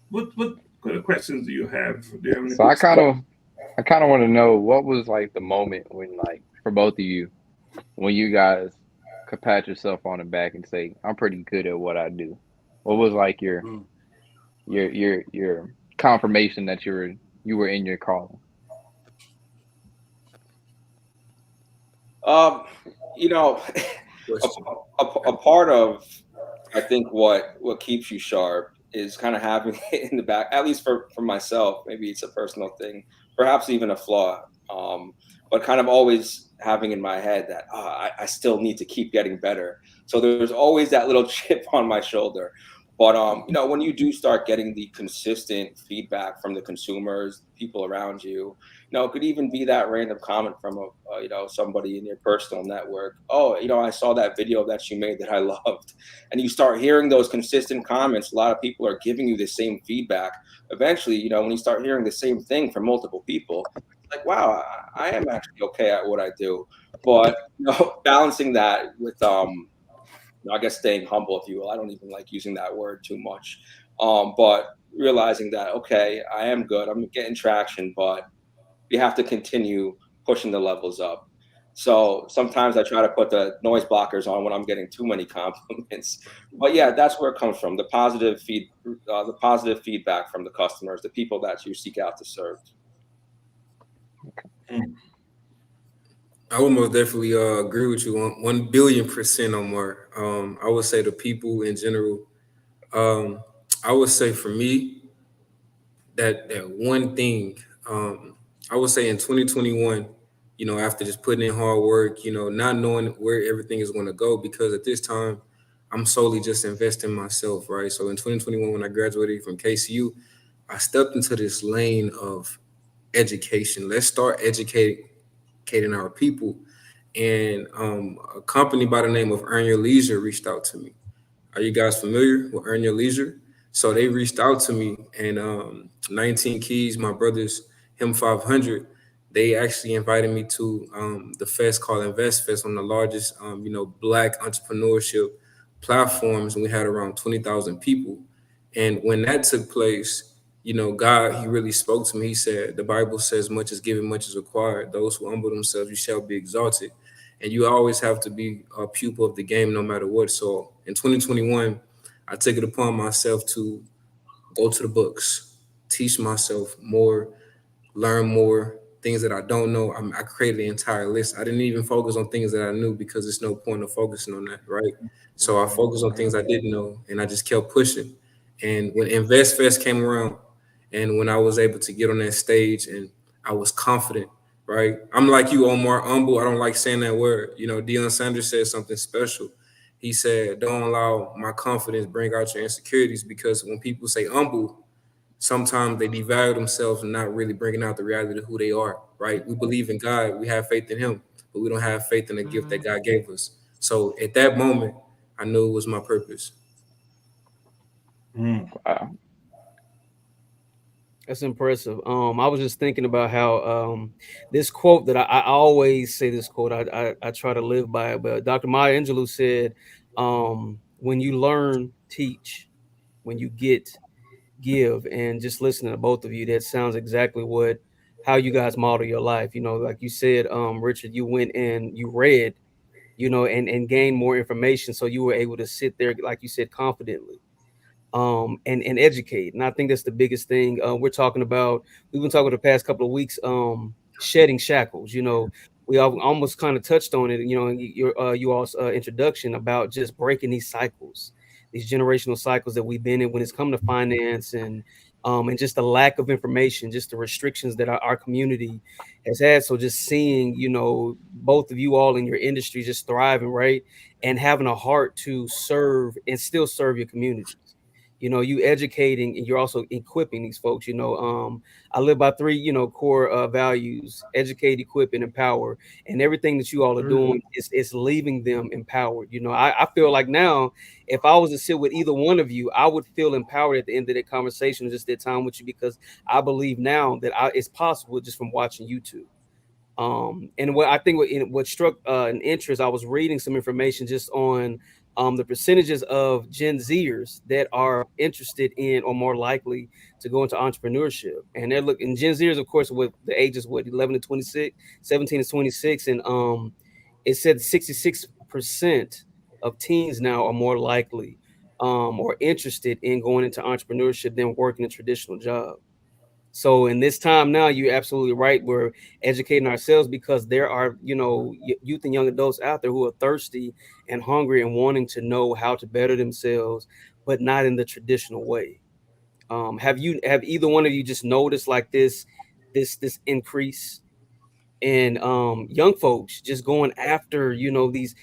what kind of questions do you have? So I kind of want to know what was like the moment when, like, for both of you, when you guys could pat yourself on the back and say, I'm pretty good at what I do. What was like your confirmation that you were in your calling? A part of, I think, what keeps you sharp is kind of having it in the back, at least for myself. Maybe it's a personal thing, perhaps even a flaw, but kind of always having in my head that I still need to keep getting better. So there's always that little chip on my shoulder. But when you do start getting the consistent feedback from the consumers, people around you, it could even be that random comment from somebody in your personal network. Oh, I saw that video that you made that I loved, and you start hearing those consistent comments. A lot of people are giving you the same feedback. Eventually, when you start hearing the same thing from multiple people, it's like, wow, I am actually okay at what I do. But balancing that with I guess staying humble, if you will. I don't even like using that word too much. But realizing that, okay, I am good. I'm getting traction, but you have to continue pushing the levels up. So sometimes I try to put the noise blockers on when I'm getting too many compliments. But yeah, that's where it comes from. The positive feedback from the customers, the people that you seek out to serve. I would most definitely agree with you 1,000,000,000%, Omar. I would say the people in general. I would say for me that one thing. I would say in 2021, after just putting in hard work, not knowing where everything is going to go, because at this time I'm solely just investing in myself, right? So in 2021, when I graduated from KCU, I stepped into this lane of education. Let's start educating our people. And a company by the name of Earn Your Leisure reached out to me. Are you guys familiar with Earn Your Leisure? So they reached out to me, and 19 Keys, my brothers, him 500, they actually invited me to the fest called Invest Fest, on the largest, Black entrepreneurship platforms, and we had around 20,000 people. And when that took place, God, He really spoke to me. He said, the Bible says, much is given, much is required. Those who humble themselves, you shall be exalted. And you always have to be a pupil of the game no matter what. So in 2021, I took it upon myself to go to the books, teach myself more, learn more things that I don't know. I created the entire list. I didn't even focus on things that I knew, because there's no point of focusing on that, right? So I focused on things I didn't know, and I just kept pushing. And when Invest Fest came around, and when I was able to get on that stage and I was confident, right? I'm like you, Omar, humble. I don't like saying that word. Deion Sanders said something special. He said, don't allow my confidence bring out your insecurities, because when people say humble, sometimes they devalue themselves and not really bringing out the reality of who they are, right? We believe in God, we have faith in Him, but we don't have faith in the gift that God gave us. So at that moment, I knew it was my purpose. Wow. That's impressive. I was just thinking about how this quote that I always say this quote, I try to live by it, but Dr. Maya Angelou said, when you learn, teach, when you get, give. And just listening to both of you, that sounds exactly how you guys model your life. Like you said, Richard, you went and you read, and gained more information, so you were able to sit there, like you said, confidently, and educate. And I think that's the biggest thing. We've been talking the past couple of weeks, shedding shackles. We almost kind of touched on it, in you all's introduction, about just breaking these cycles, these generational cycles that we've been in when it's come to finance, and just the lack of information, just the restrictions that our community has had. So just seeing, both of you all in your industry just thriving, right? And having a heart to serve and still serve your communities. You educating, and you're also equipping these folks. I live by three, core values: educate, equip, and empower. And everything that you all are doing is leaving them empowered. I feel like now, if I was to sit with either one of you, I would feel empowered at the end of that conversation, just that time with you, because I believe now that it's possible just from watching YouTube. And what I think what struck an interest, I was reading some information just on the percentages of Gen Zers that are interested in or more likely to go into entrepreneurship. And they're looking, Gen Zers, of course, with the ages, 11 to 26, 17 to 26. And it said 66% of teens now are more likely or interested in going into entrepreneurship than working a traditional job. So in this time now, you're absolutely right. We're educating ourselves, because there are, youth and young adults out there who are thirsty and hungry and wanting to know how to better themselves, but not in the traditional way. Have either one of you just noticed like this increase in young folks just going after, these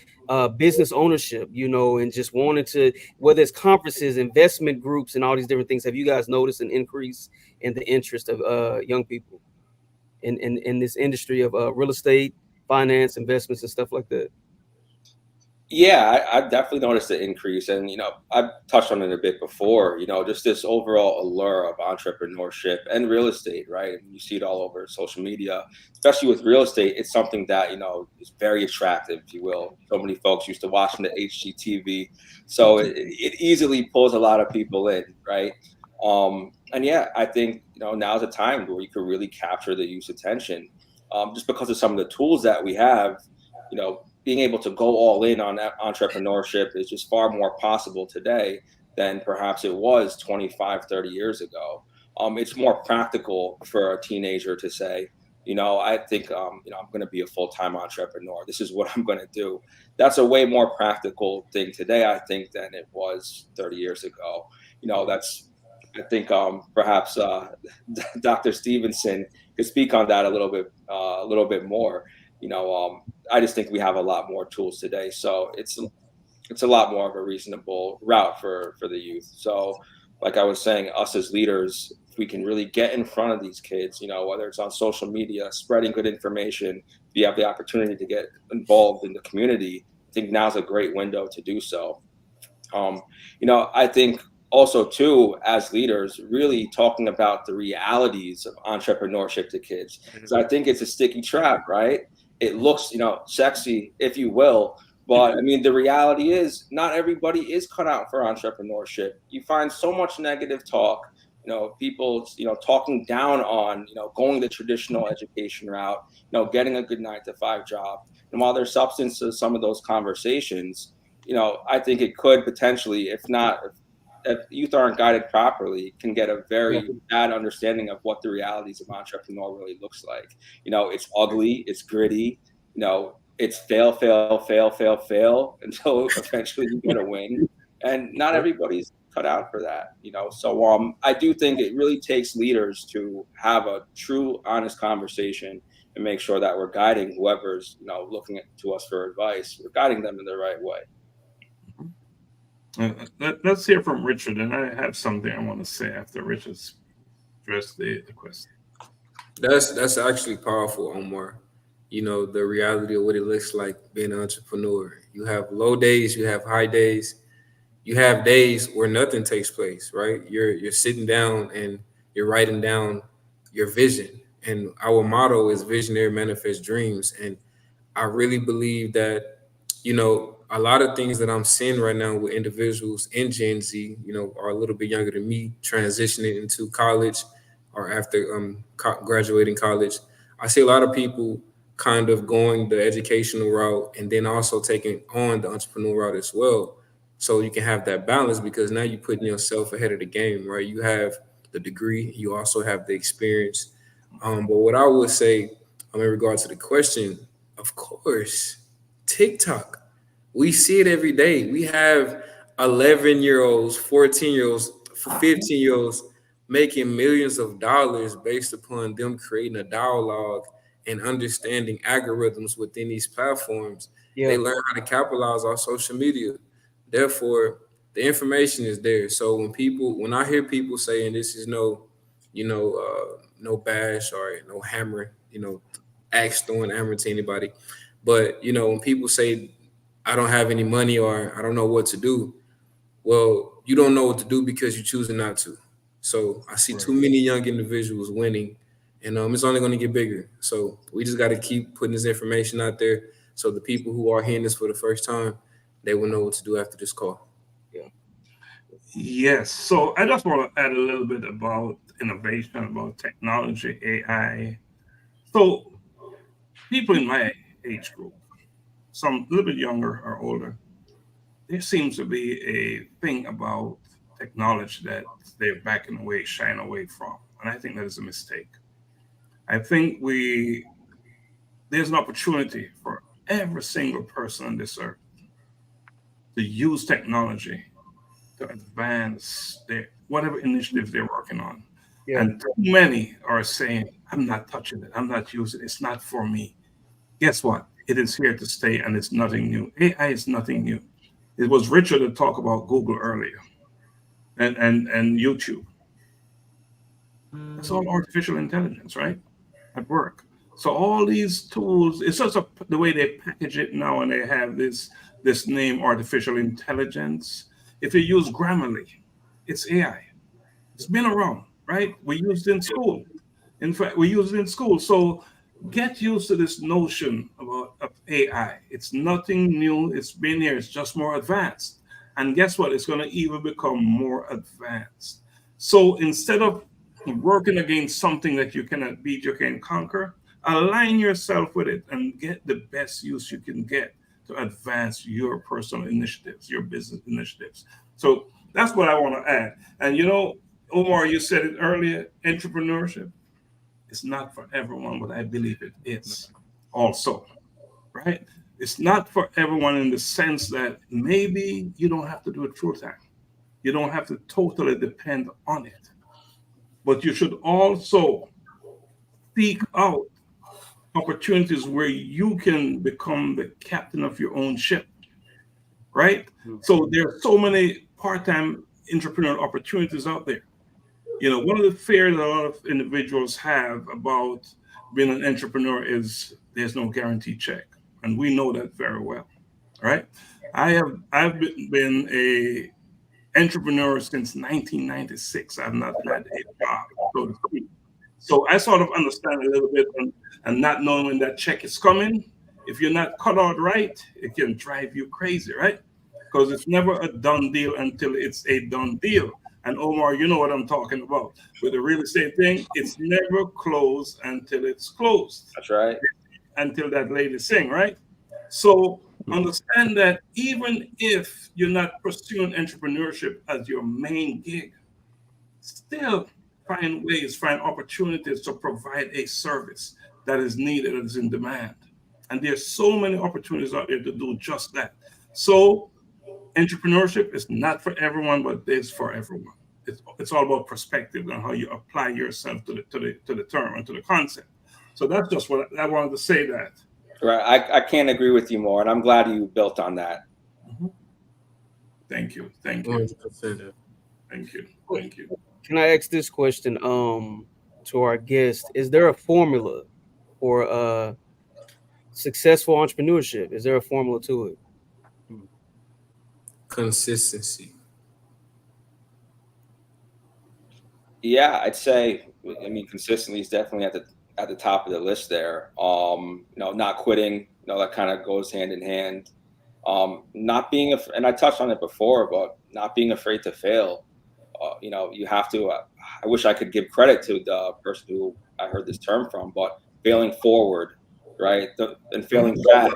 business ownership, and just wanting to, whether it's conferences, investment groups, and all these different things? Have you guys noticed an increase in the interest of young people in this industry of real estate, finance, investments, and stuff like that? Yeah, I've definitely noticed an increase. And, I've touched on it a bit before, just this overall allure of entrepreneurship and real estate, right? And you see it all over social media, especially with real estate. It's something that, is very attractive, if you will. So many folks used to watching the HGTV. So it easily pulls a lot of people in, right? And yeah, I think, now's a time where you could really capture the youth's attention, just because of some of the tools that we have. Being able to go all in on that entrepreneurship is just far more possible today than perhaps it was 25, 30 years ago. It's more practical for a teenager to say, I think, I'm going to be a full-time entrepreneur. This is what I'm going to do. That's a way more practical thing today, I think, than it was 30 years ago. I think perhaps Dr. Stephenson could speak on that a little bit more. I just think we have a lot more tools today. So it's a lot more of a reasonable route for the youth. So like I was saying, us as leaders, if we can really get in front of these kids, whether it's on social media, spreading good information, if you have the opportunity to get involved in the community, I think now's a great window to do so. I think also too, as leaders, really talking about the realities of entrepreneurship to kids. So I think it's a sticky trap, right? It looks, sexy, if you will, but I mean, the reality is not everybody is cut out for entrepreneurship. You find so much negative talk, people, talking down on, going the traditional education route, getting a good 9-to-5 job. And while there's substance to some of those conversations, I think it could potentially, if youth aren't guided properly, can get a very bad understanding of what the realities of entrepreneur really looks like. It's ugly, it's gritty, it's fail, fail, fail, fail, fail until eventually you get a win. And not everybody's cut out for that, So I do think it really takes leaders to have a true, honest conversation and make sure that we're guiding whoever's, looking to us for advice. We're guiding them in the right way. Let's hear from Richard, and I have something I want to say after Richard's addressed the question. That's actually powerful, Omar. The reality of what it looks like being an entrepreneur. You have low days, you have high days, you have days where nothing takes place, right? You're sitting down and you're writing down your vision. And our motto is visionary manifest dreams. And I really believe that, a lot of things that I'm seeing right now with individuals in Gen Z, are a little bit younger than me, transitioning into college or after graduating college. I see a lot of people kind of going the educational route and then also taking on the entrepreneurial route as well. So you can have that balance because now you're putting yourself ahead of the game, right? You have the degree, you also have the experience. But what I would say in regards to the question, of course, TikTok. We see it every day. We have 11-year-olds, 14-year-olds, 15-year-olds making millions of dollars based upon them creating a dialogue and understanding algorithms within these platforms. They learn how to capitalize on social media. Therefore, the information is there. So when I hear people saying this is no bash or no hammer, axe throwing hammer to anybody, but when people say I don't have any money or I don't know what to do, well, you don't know what to do because you're choosing not to. So I see too many young individuals winning, and it's only going to get bigger. So we just got to keep putting this information out there so the people who are hearing this for the first time, they will know what to do after this call. Yes. So I just want to add a little bit about innovation, about technology, AI. So people in my age group, some a little bit younger or older, there seems to be a thing about technology that they're backing away, shying away from. And I think that is a mistake. I think there's an opportunity for every single person on this earth to use technology to advance whatever initiatives they're working on. And too many are saying, I'm not touching it, I'm not using it, it's not for me. Guess what? It is here to stay, and it's nothing new. AI is nothing new. It was Richard that talked about Google earlier and YouTube. It's all artificial intelligence, right? At work. So all these tools, it's just the way they package it now, and they have this name, artificial intelligence. If you use Grammarly, it's AI. It's been around, right? We used it in school. In fact, we use it in school. So get used to this notion of AI. It's nothing new. It's been here. It's just more advanced. And guess what? It's going to even become more advanced. So instead of working against something that you cannot beat, you can conquer, align yourself with it and get the best use you can get to advance your personal initiatives, your business initiatives. So that's what I want to add. And Omar, you said it earlier, entrepreneurship. It's not for everyone, but I believe it is also, right? It's not for everyone in the sense that maybe you don't have to do it full time. You don't have to totally depend on it. But you should also seek out opportunities where you can become the captain of your own ship, right? So there are so many part-time entrepreneurial opportunities out there. One of the fears a lot of individuals have about being an entrepreneur is there's no guaranteed check, and we know that very well, right? I've been a entrepreneur since 1996. I've not had a job, so to speak. So I sort of understand a little bit, and not knowing when that check is coming. If you're not cut out right, it can drive you crazy, right? Because it's never a done deal until it's a done deal. And Omar, you know what I'm talking about. With the real estate thing, it's never closed until it's closed. That's right. Until that latest thing, right? So understand that even if you're not pursuing entrepreneurship as your main gig, still find ways, find opportunities to provide a service that is needed, that is in demand. And there's so many opportunities out there to do just that. So entrepreneurship is not for everyone, but it's for everyone. It's all about perspective and how you apply yourself to the term and to the concept. So that's just what I wanted to say. That right. I can't agree with you more, and I'm glad you built on that. Thank you. 100%. Thank you. Can I ask this question to our guest? Is there a formula for successful entrepreneurship? Is there a formula to it? Consistency. Yeah, I'd say. I mean, consistency is definitely at the top of the list there. Not quitting. That kind of goes hand in hand. Not being and I touched on it before, but not being afraid to fail. You have to. I wish I could give credit to the person who I heard this term from, but failing forward, right? And failing fast.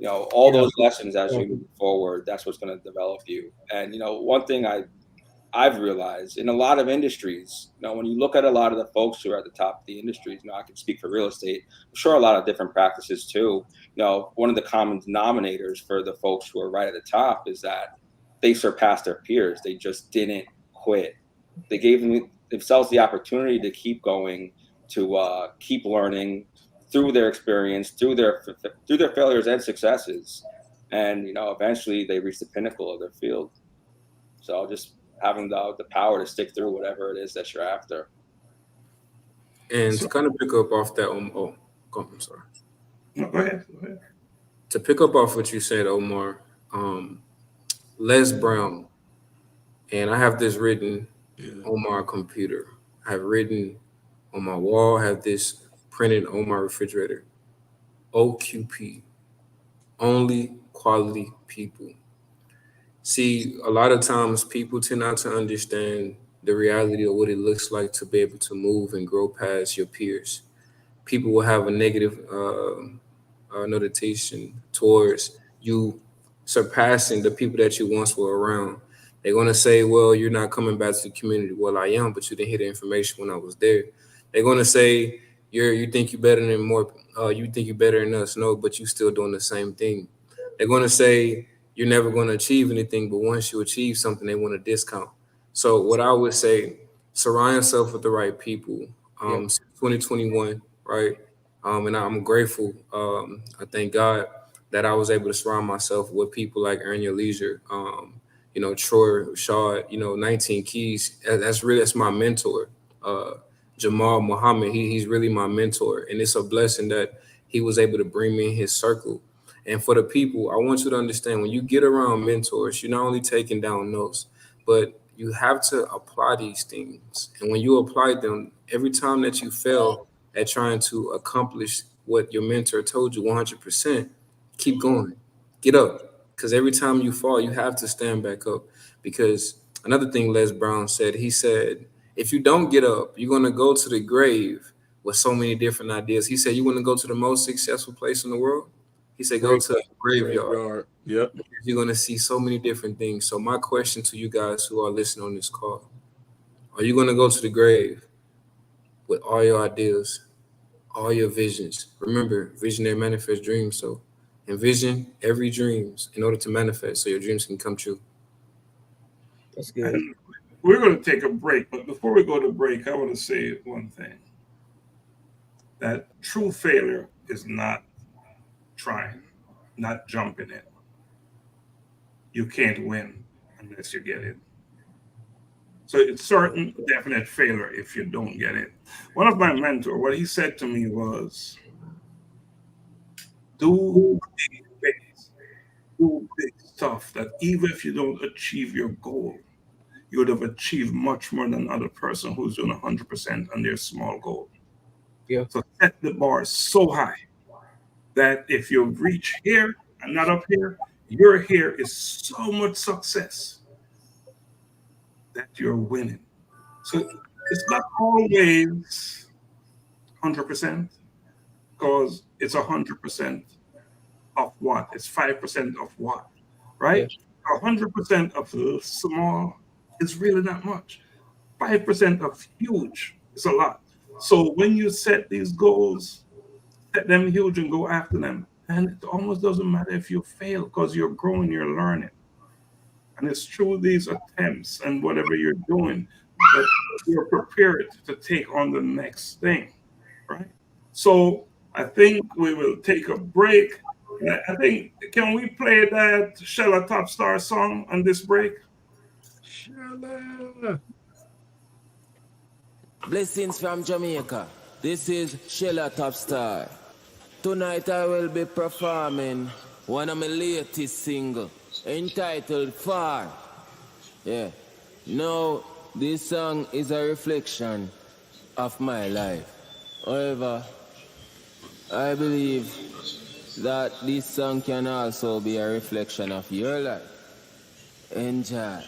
All those lessons as you move forward, that's what's going to develop you. And one thing I've realized in a lot of industries, when you look at a lot of the folks who are at the top of the industries, I can speak for real estate. I'm sure a lot of different practices too. One of the common denominators for the folks who are right at the top is that they surpassed their peers. They just didn't quit. They gave themselves the opportunity to keep going, to keep learning through their experience, through their failures and successes, and eventually they reach the pinnacle of their field. So just having the power to stick through whatever it is that you're after. And to kind of pick up off that, I'm sorry. No, go ahead. To pick up off what you said, Omar, Les Brown, and I have this written on my computer. I have written on my wall, I have this printed on my refrigerator. OQP, only quality people. See, a lot of times people tend not to understand the reality of what it looks like to be able to move and grow past your peers. People will have a negative notation towards you surpassing the people that you once were around. They're going to say, well, you're not coming back to the community. Well, I am, but you didn't hear the information when I was there. They're going to say, you think you're better than you think you're better than us. No, but you're still doing the same thing. They're going to say, you're never going to achieve anything, but once you achieve something, they want a discount. So what I would say, surround yourself with the right people. Since 2021, right? And I'm grateful. I thank God that I was able to surround myself with people like Earn Your Leisure, Troy Shaw, 19 Keys. That's my mentor. Jamal Muhammad, he's really my mentor. And it's a blessing that he was able to bring me in his circle. And for the people, I want you to understand, when you get around mentors, you're not only taking down notes, but you have to apply these things. And when you apply them, every time that you fail at trying to accomplish what your mentor told you 100%, keep going, get up. Because every time you fall, you have to stand back up. Because another thing Les Brown said, he said, if you don't get up, you're going to go to the grave with so many different ideas. He said, you want to go to the most successful place in the world? He said, go to a graveyard. Yep. You're going to see so many different things. So my question to you guys who are listening on this call, are you going to go to the grave with all your ideas, all your visions? Remember, visionary manifest dreams. So envision every dreams in order to manifest so your dreams can come true. That's good. And we're going to take a break, but before we go to break, I want to say one thing. that true failure is not trying, not jumping in. You can't win unless you get it. So it's certain definite failure if you don't get it. One of my mentors, what he said to me was, do big things, do big stuff that even if you don't achieve your goal, you would have achieved much more than another person who's doing 100% on their small goal. Yeah. So set the bar so high that if you reach here and not up here, your here is so much success that you're winning. So it's not always 100% because it's 100% of what? It's 5% of what, right? 100% of the small is really not much. 5% of huge is a lot. So when you set these goals, set them huge and go after them. And it almost doesn't matter if you fail because you're growing, you're learning. And it's through these attempts and whatever you're doing that you're prepared to take on the next thing, right? So I think we will take a break. I think, can we play that Shella Top Star song on this break? Shella. Blessings from Jamaica. This is Shella Top Star. Tonight I will be performing one of my latest singles entitled Far. Yeah. Now, this song is a reflection of my life. However, I believe that this song can also be a reflection of your life. Enjoy.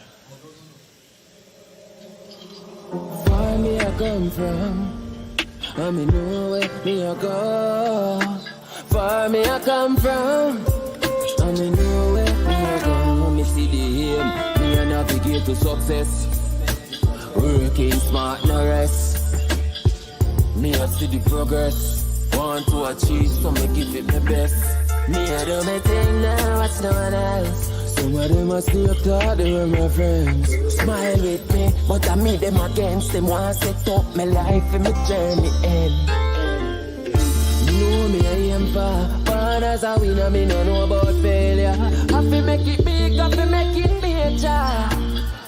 Far me I come from, I me know where me I go. Far me I come from, I me know where me I go. Me see the aim, me I navigate to success. Working smart, no rest. Me I see the progress. Want to achieve, so me give it my best. Me I do my thing now, watch no one else. Some of them are still thought they were my friends. Smile with me, but I meet them against them. Want to set up my life and my journey end. You know me, I am far. Born as a winner, me no know about failure. Have to make it big, have to make it major.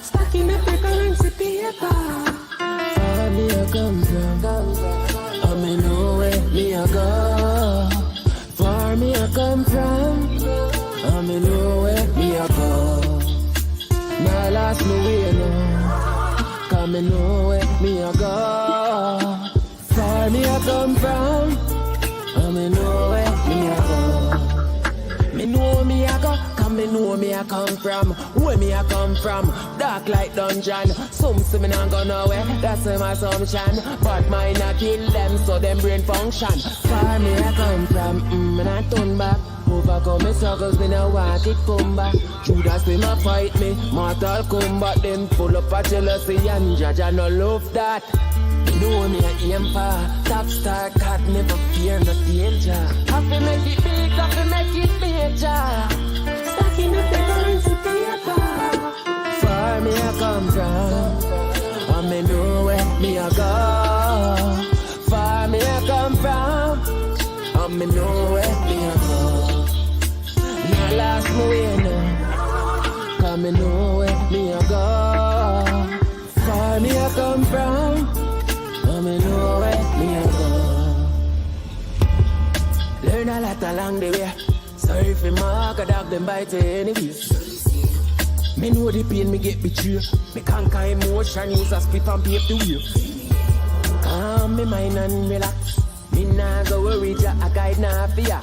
Stacking up the currency paper. Far me I come from, I me know where me I go. Far me I come from, I me know where me I go. Now last me way no, cause me know where me I go. Far me I come from, I me know where me I go. Me know me I go, cause me know me I come from. Where me I come from, dark like dungeon. Some say me not go nowhere, that's my assumption. But mine I kill them, so them brain function. Far me I come from, and I turn back. Overcome my struggles, me no want it come back. Judas them a fight me, mortal combat. Them full up of jealousy and judge, I no love that. You know me I aim for top star, cat never fear no danger. Have to make it big, have to make it major. Stacking up the currency paper. Far me I come from, I me know where me I go. Far me I come from, I me know where me I go. Now last me way now, cause me know where me I go. Far me I come from, I me know where me I go. Learn a lot along the way. Sorry if my mark a dog them bite anyways. Me know the pain me get betrayed. Me conquer emotion, use a split and pave the way. Calm me mind and relax. Me nah go worry, ja a guide nah fear.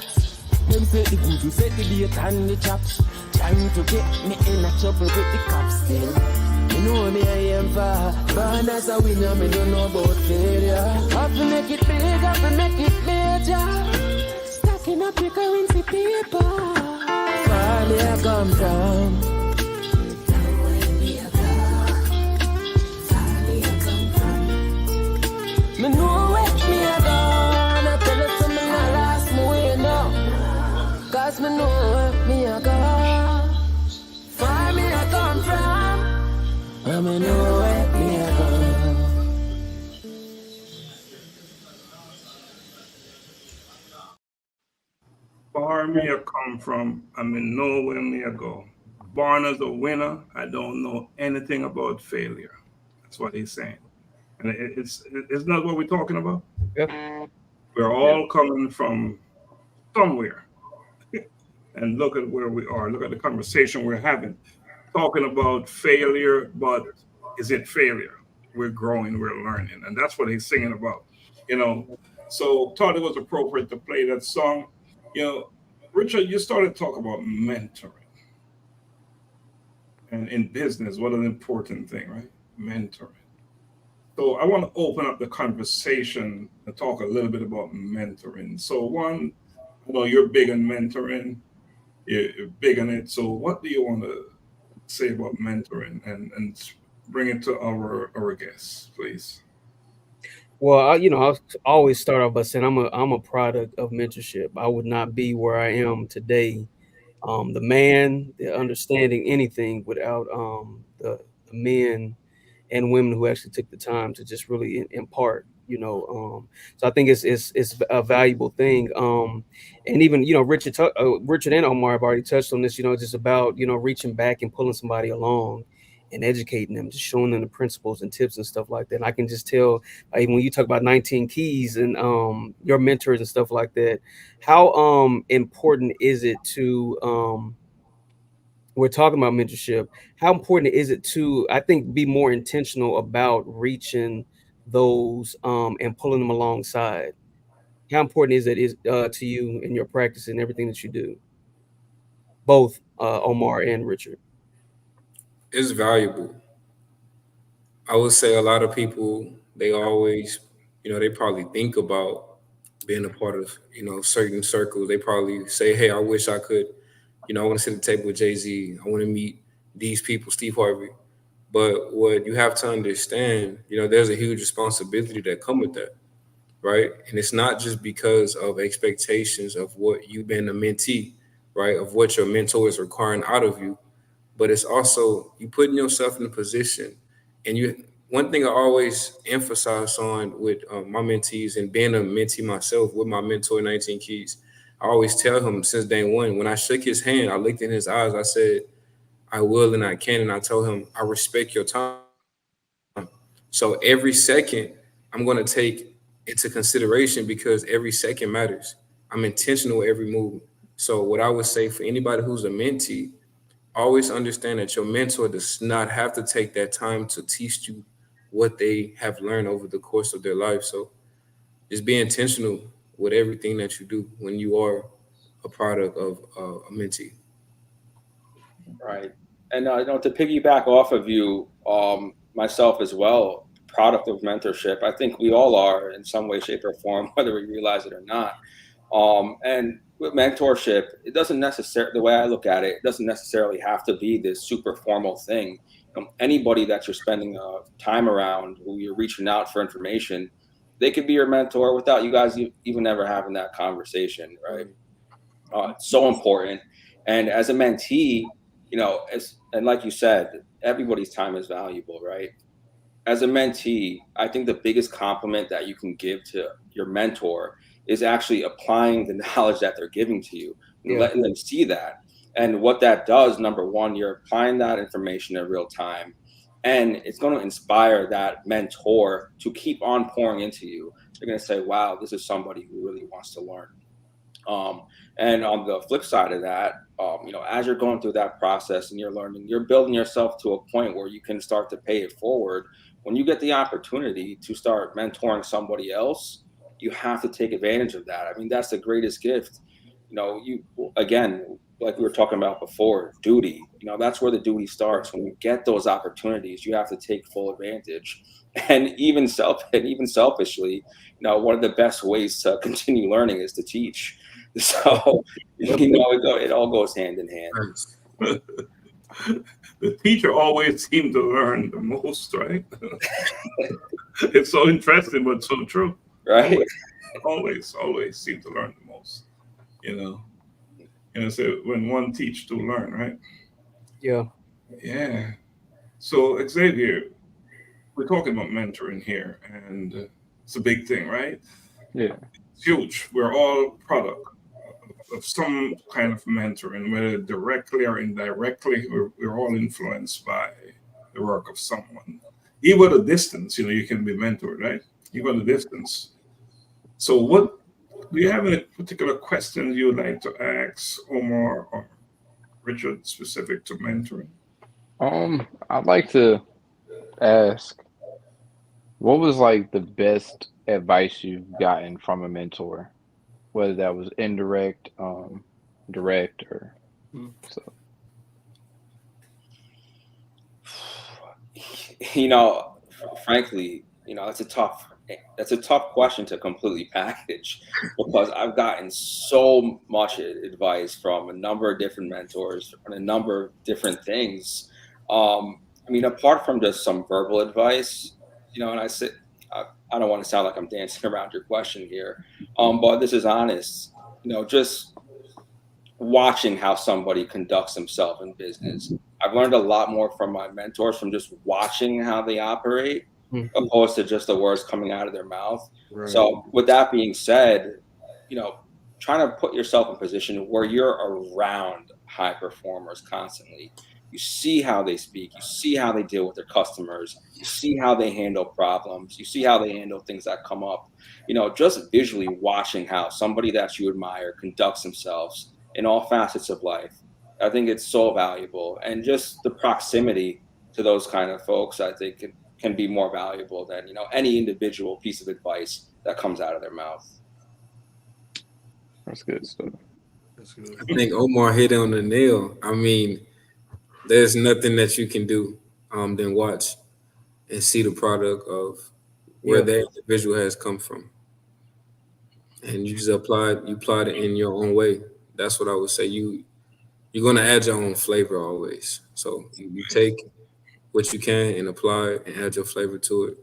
Them say the good, you set the date and the chops. Trying to get me in a trouble with the cops still. You know me I am far. Born as a winner, me don't know about failure. Have to make it big, have to make it major. Stacking up your currency paper. Far me I come from. Me know where me I go, and I tell you to me not last me way now. Cause me know where me I go. Far me I come from, and me know where me I go. me I come from, I mean, nowhere me I go. Born as a winner, I don't know anything about failure. That's what he's saying. And it's not what we're talking about. Yep. We're Yeah. all coming from somewhere. And look at where we are. Look at the conversation we're having, talking about failure, but is it failure? We're growing, we're learning. And that's what he's singing about, you know. So thought it was appropriate to play that song. You know, Richard, you started to talk about mentoring. And in business, what an important thing, right? Mentoring. So I want to open up the conversation and talk a little bit about mentoring. So one, I know you're big on mentoring, you're big on it. So what do you want to say about mentoring and bring it to our guests, please? Well, I'll always start off by saying I'm a product of mentorship. I would not be where I am today, the man, the understanding anything without the men and women who actually took the time to just really impart. So I think it's a valuable thing. And even Richard and Omar have already touched on this. Just about reaching back and pulling somebody along and educating them, just showing them the principles and tips and stuff like that. And I can just tell, like, when you talk about 19 keys and your mentors and stuff like that, how important is it to we're talking about mentorship, how important is it to, I think, be more intentional about reaching those and pulling them alongside? How important is it to you in your practice and everything that you do, both Omar and Richard? It's valuable. I would say a lot of people, they always, they probably think about being a part of, certain circles. They probably say, hey, I wish I could, I want to sit at the table with Jay-Z. I want to meet these people, Steve Harvey. But what you have to understand, there's a huge responsibility that come with that, right? And it's not just because of expectations of what you've been a mentee, right? Of what your mentor is requiring out of you, but it's also you putting yourself in a position. And one thing I always emphasize on with my mentees and being a mentee myself with my mentor 19 Keys, I always tell him since day one, when I shook his hand, I looked in his eyes, I said, I will and I can. And I told him, I respect your time. So every second I'm going to take into consideration because every second matters. I'm intentional with every move. So what I would say for anybody who's a mentee, always understand that your mentor does not have to take that time to teach you what they have learned over the course of their life. So just be intentional with everything that you do when you are a product of a mentee. Right. And to piggyback off of you, myself as well, product of mentorship. I think we all are in some way, shape, or form, whether we realize it or not. And with mentorship, it doesn't necessarily, the way I look at it, it doesn't necessarily have to be this super formal thing. Anybody that you're spending time around, who you're reaching out for information, they could be your mentor without you guys even ever having that conversation, right? It's so important. And as a mentee, and like you said, everybody's time is valuable, right? As a mentee, I think the biggest compliment that you can give to your mentor is actually applying the knowledge that they're giving to you and letting them see that. And what that does, number one, you're applying that information in real time. And it's going to inspire that mentor to keep on pouring into you. They're going to say, wow, this is somebody who really wants to learn. And on the flip side of that, as you're going through that process and you're learning, you're building yourself to a point where you can start to pay it forward. When you get the opportunity to start mentoring somebody else, you have to take advantage of that. I mean, that's the greatest gift. Again, like we were talking about before, duty, that's where the duty starts. When you get those opportunities, you have to take full advantage. And even selfishly, one of the best ways to continue learning is to teach. So, it all goes hand in hand. The teacher always seems to learn the most, right? It's so interesting, but so true. Right. Always seem to learn the most, And so when one teach to learn, right? Yeah. Yeah. So Xavier, we're talking about mentoring here, and it's a big thing, right? Yeah. It's huge. We're all product of some kind of mentoring, whether directly or indirectly. We're all influenced by the work of someone. Even at a distance, you can be mentored, right? Even at a distance. So what do you have any particular questions you would like to ask Omar or Richard specific to mentoring? I'd like to ask, what was like the best advice you've gotten from a mentor, whether that was indirect, direct, or so? Frankly, that's a tough question to completely package, because I've gotten so much advice from a number of different mentors on a number of different things. Apart from just some verbal advice, and I don't want to sound like I'm dancing around your question here, but this is honest. Just watching how somebody conducts themselves in business. I've learned a lot more from my mentors from just watching how they operate, opposed to just the words coming out of their mouth. Right. So with that being said, trying to put yourself in a position where you're around high performers constantly. You see how they speak, you see how they deal with their customers, you see how they handle problems, you see how they handle things that come up. Just visually watching how somebody that you admire conducts themselves in all facets of life. I think it's so valuable. And just the proximity to those kind of folks, I think can be more valuable than, any individual piece of advice that comes out of their mouth. That's good stuff. That's good. I think Omar hit on the nail. There's nothing that you can do than watch and see the product of where that individual has come from. And you just apply it in your own way. That's what I would say. You're going to add your own flavor always. So you take what you can and apply it and add your flavor to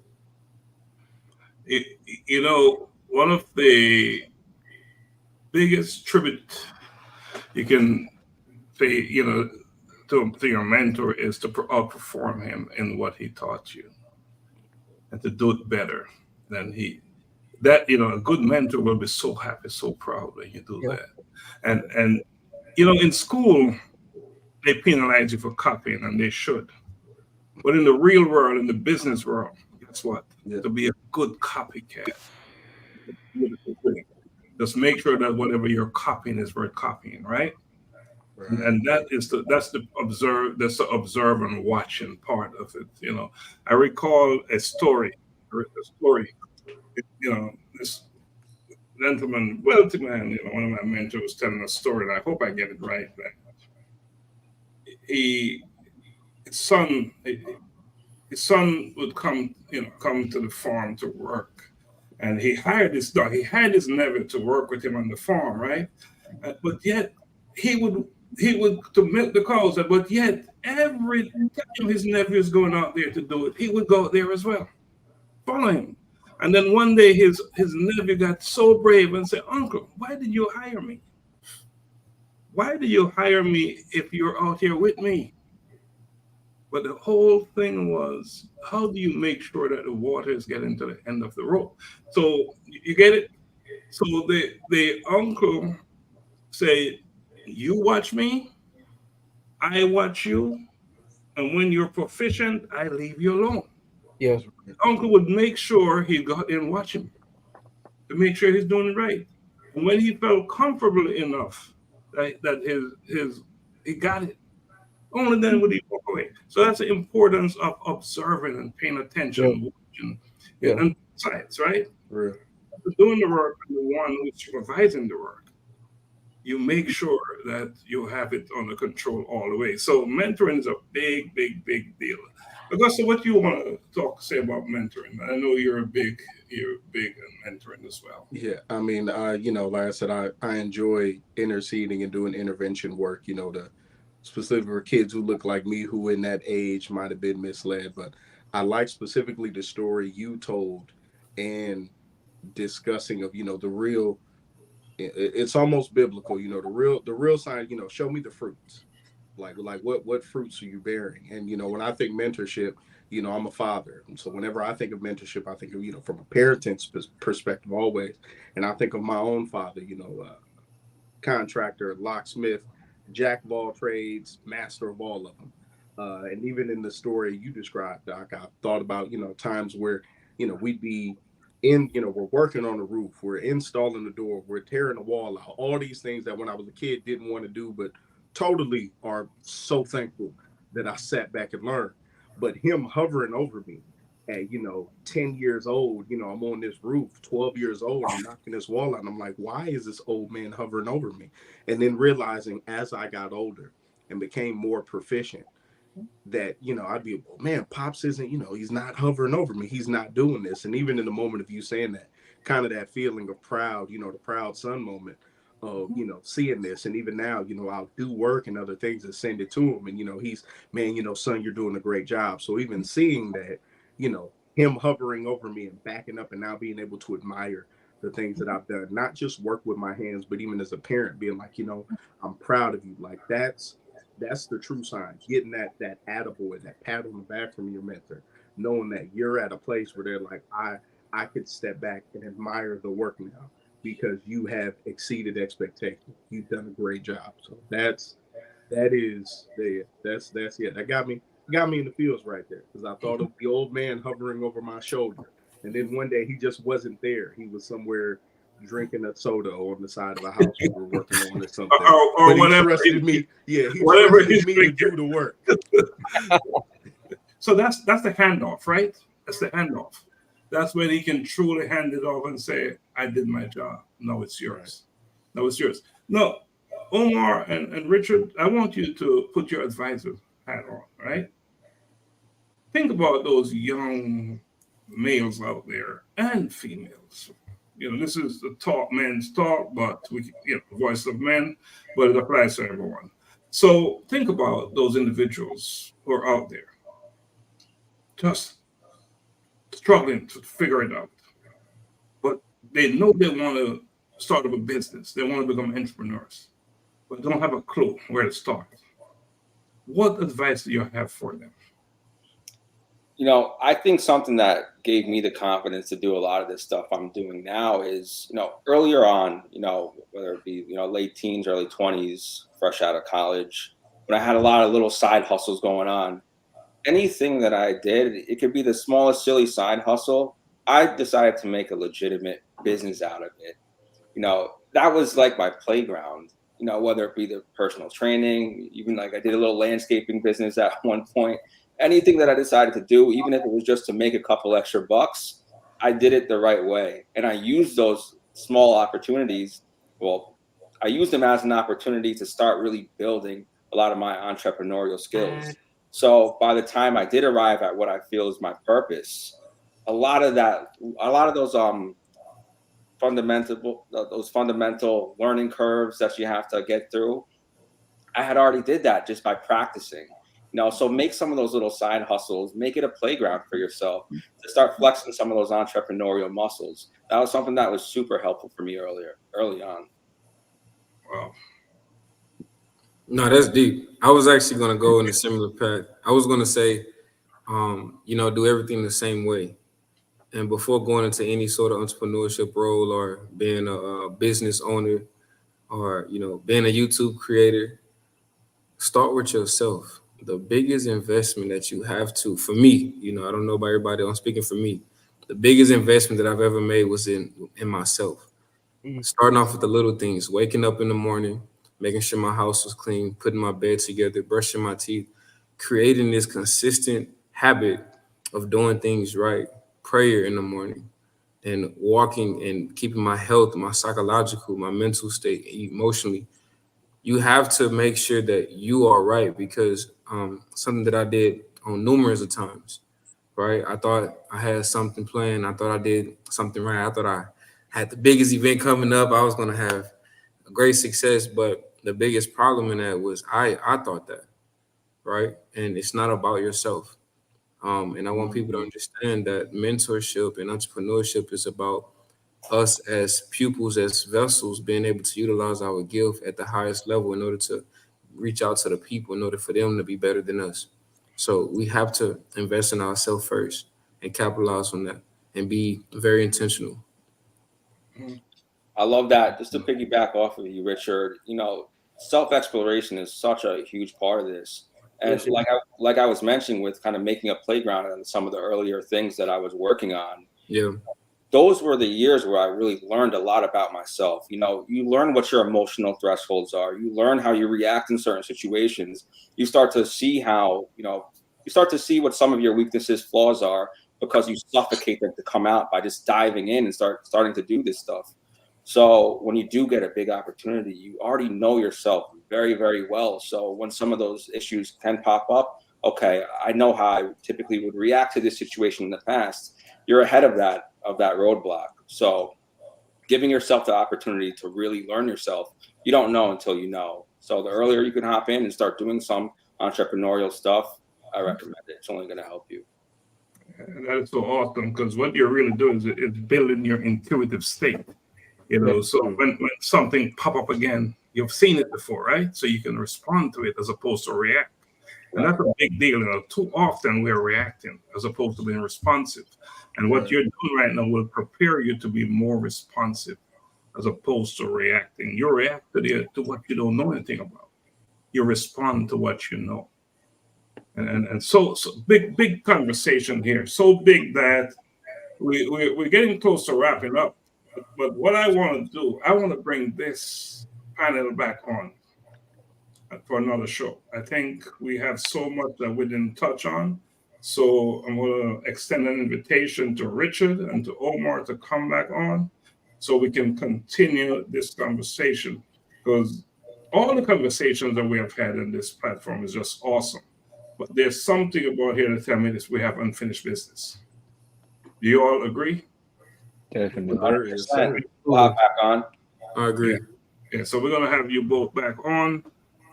it. One of the biggest tribute you can pay, to your mentor is to outperform him in what he taught you and to do it better than he. A good mentor will be so happy, so proud when you do that. And in school, they penalize you for copying, and they should. But in the real world, in the business world, guess what? To be a good copycat, just make sure that whatever you're copying is worth copying, right? And that's the observe and watching part of it. I recall a story. This gentleman, wealthy man, one of my mentors was telling a story, and I hope I get it right. His son would come to the farm to work, and he hired his dog. He had his nephew to work with him on the farm, right? But yet he would to milk the cows. But yet every time his nephew is going out there to do it, he would go out there as well, follow him. And then one day his nephew got so brave and said, "Uncle, why did you hire me? Why do you hire me if you're out here with me?" But the whole thing was, how do you make sure that the water is getting to the end of the rope? So you get it? So the uncle said, "You watch me, I watch you, and when you're proficient, I leave you alone." Yes. The uncle would make sure he got in watch him to make sure he's doing it right. And when he felt comfortable enough that he got it, only then would he walk away. So that's the importance of observing and paying attention, watching, and science, right? Right. Doing the work and the one who's supervising the work, you make sure that you have it under control all the way. So mentoring is a big, big, big deal. Augusta, what do you want to say about mentoring? I know you're big in mentoring as well. Yeah, I mean, like I said, I enjoy interceding and doing intervention work, to specifically for kids who look like me, who in that age might have been misled. But I like specifically the story you told and discussing of, the real, it's almost biblical, the real sign, show me the fruits. Like what fruits are you bearing? And, when I think mentorship, I'm a father. And so whenever I think of mentorship, I think of, from a parenting perspective always. And I think of my own father, contractor, locksmith, jack of all trades, master of all of them. And even in the story you described, Doc, I thought about, times where, we'd be we're working on the roof, we're installing the door, we're tearing the wall out, all these things that when I was a kid didn't want to do, but totally are so thankful that I sat back and learned. But him hovering over me at, 10 years old, I'm on this roof, 12 years old, I'm knocking this wall out. And I'm like, why is this old man hovering over me? And then realizing as I got older and became more proficient, that I'd be, well, man, Pops isn't, he's not hovering over me, he's not doing this. And even in the moment of you saying that, kind of that feeling of proud, the proud son moment of seeing this. And even now, I'll do work and other things and send it to him, and he's, man, son, you're doing a great job. So even seeing that, him hovering over me and backing up, and now being able to admire the things that I've done, not just work with my hands, but even as a parent, being like, I'm proud of you. Like that's the true sign, getting that attaboy, that pat on the back from your mentor, knowing that you're at a place where they're like, I could step back and admire the work now because you have exceeded expectations. You've done a great job. So that got me in the feels right there, because I thought of the old man hovering over my shoulder, and then one day he just wasn't there. He was somewhere drinking a soda on the side of the house we were working on or something. or but whatever he trusted me. Yeah, he whatever trusted me to do the work. So that's the handoff, right? That's the handoff. That's when he can truly hand it off and say, I did my job. No, it's yours. No, it's yours. No, Omar and Richard, I want you to put your advisor hat on, right? Think about those young males out there and females. This is the talk, men's talk, but voice of men, but it applies to everyone. So think about those individuals who are out there just struggling to figure it out. But they know they want to start up a business. They want to become entrepreneurs, but don't have a clue where to start. What advice do you have for them? I think something that gave me the confidence to do a lot of this stuff I'm doing now is, earlier on, whether it be, late teens, early 20s, fresh out of college, when I had a lot of little side hustles going on, anything that I did, it could be the smallest silly side hustle, I decided to make a legitimate business out of it. That was like my playground, whether it be the personal training, even like I did a little landscaping business at one point. Anything that I decided to do, even if it was just to make a couple extra bucks, I did it the right way. And I used those small opportunities. Well, I used them as an opportunity to start really building a lot of my entrepreneurial skills. So by the time I did arrive at what I feel is my purpose, a lot of those fundamental learning curves that you have to get through, I had already did that just by practicing. So make some of those little side hustles, make it a playground for yourself to start flexing some of those entrepreneurial muscles. That was something that was super helpful for me early on. Wow. No, that's deep. I was actually going to go in a similar path. I was going to say, do everything the same way. And before going into any sort of entrepreneurship role or being a business owner or, being a YouTube creator, start with yourself. The biggest investment that you have to, for me, I don't know about everybody, I'm speaking for me. The biggest investment that I've ever made was in myself. Starting off with the little things, waking up in the morning, making sure my house was clean, putting my bed together, brushing my teeth, creating this consistent habit of doing things right, prayer in the morning, and walking and keeping my health, my psychological, my mental state, emotionally. You have to make sure that you are right, because something that I did on numerous of times, right? I thought I had something planned. I thought I did something right. I thought I had the biggest event coming up. I was going to have a great success. But the biggest problem in that was I thought that, right? And it's not about yourself. And I want people to understand that mentorship and entrepreneurship is about us as pupils, as vessels, being able to utilize our gift at the highest level in order to reach out to the people, in order for them to be better than us. So we have to invest in ourselves first and capitalize on that and be very intentional. I love that. Just to piggyback off of you, Richard, self-exploration is such a huge part of this. And like I was mentioning with kind of making a playground and some of the earlier things that I was working on. Yeah. Those were the years where I really learned a lot about myself. You learn what your emotional thresholds are. You learn how you react in certain situations. You start to see what some of your weaknesses, flaws are, because you suffocate them to come out by just diving in and starting to do this stuff. So when you do get a big opportunity, you already know yourself very, very well. So when some of those issues can pop up, okay, I know how I typically would react to this situation in the past. You're ahead of that roadblock. So giving yourself the opportunity to really learn yourself, you don't know until you know. So the earlier you can hop in and start doing some entrepreneurial stuff, I recommend it. It's only going to help you. And that is so awesome, because what you're really doing is building your intuitive state. So when something pop up again, you've seen it before, right? So you can respond to it as opposed to react. And that's a big deal. Too often we're reacting as opposed to being responsive. And what you're doing right now will prepare you to be more responsive as opposed to reacting. You react to what you don't know anything about. You respond to what you know. And so big conversation here. So big that we're getting close to wrapping up. But what I want to do, I want to bring this panel back on for another show. I think we have so much that we didn't touch on. So I'm going to extend an invitation to Richard and to Omar to come back on so we can continue this conversation, because all the conversations that we have had in this platform is just awesome. But there's something about here to tell me this: we have unfinished business. Do you all agree? Definitely. 100%. We'll hop back on. I agree. Yeah, so we're going to have you both back on,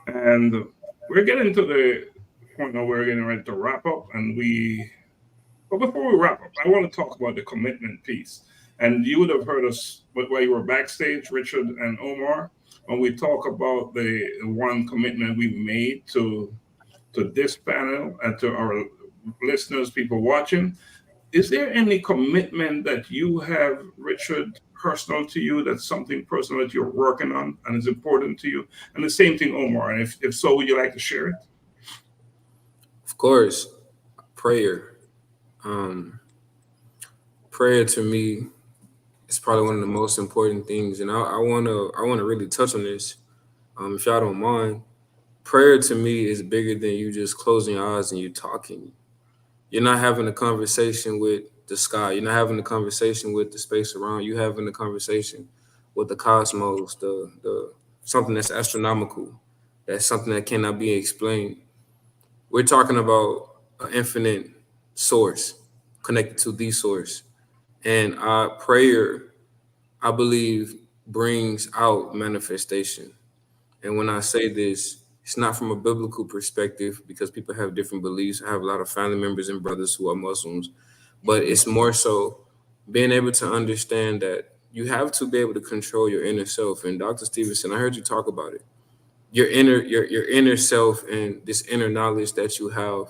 and we're getting to the point now where we're getting ready to wrap up. But before we wrap up, I want to talk about the commitment piece. And you would have heard us while you were backstage, Richard and Omar, when we talk about the one commitment we made to this panel and to our listeners, people watching. Is there any commitment that you have, Richard, personal to you, that's something personal that you're working on and is important to you? And the same thing, Omar. And if so, would you like to share it? Of course, prayer. Prayer to me is probably one of the most important things, and I wanna really touch on this. If y'all don't mind, prayer to me is bigger than you just closing your eyes and you talking. You're not having a conversation with the sky. You're not having a conversation with the space around you. You're having a conversation with the cosmos, the something that's astronomical. That's something that cannot be explained. We're talking about an infinite source connected to the source. And prayer, I believe, brings out manifestation. And when I say this, it's not from a biblical perspective, because people have different beliefs. I have a lot of family members and brothers who are Muslims, but it's more so being able to understand that you have to be able to control your inner self. And Dr. Stephenson, I heard you talk about it. Your inner self and this inner knowledge that you have.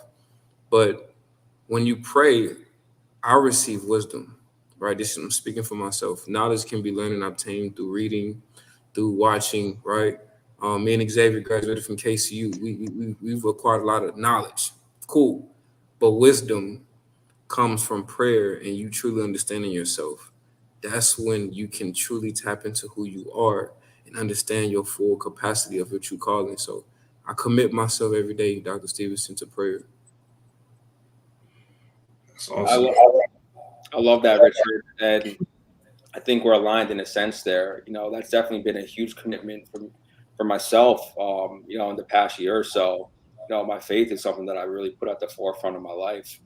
But when you pray, I receive wisdom, right? I'm speaking for myself. Knowledge can be learned and obtained through reading, through watching, right? Me and Xavier graduated from KCU. We've acquired a lot of knowledge. Cool. But wisdom comes from prayer and you truly understanding yourself. That's when you can truly tap into who you are and understand your full capacity of your true calling. So I commit myself every day, Dr. Stephenson, to prayer. That's awesome. I love that, Richard. And I think we're aligned in a sense there. That's definitely been a huge commitment for myself, in the past year or so. My faith is something that I really put at the forefront of my life.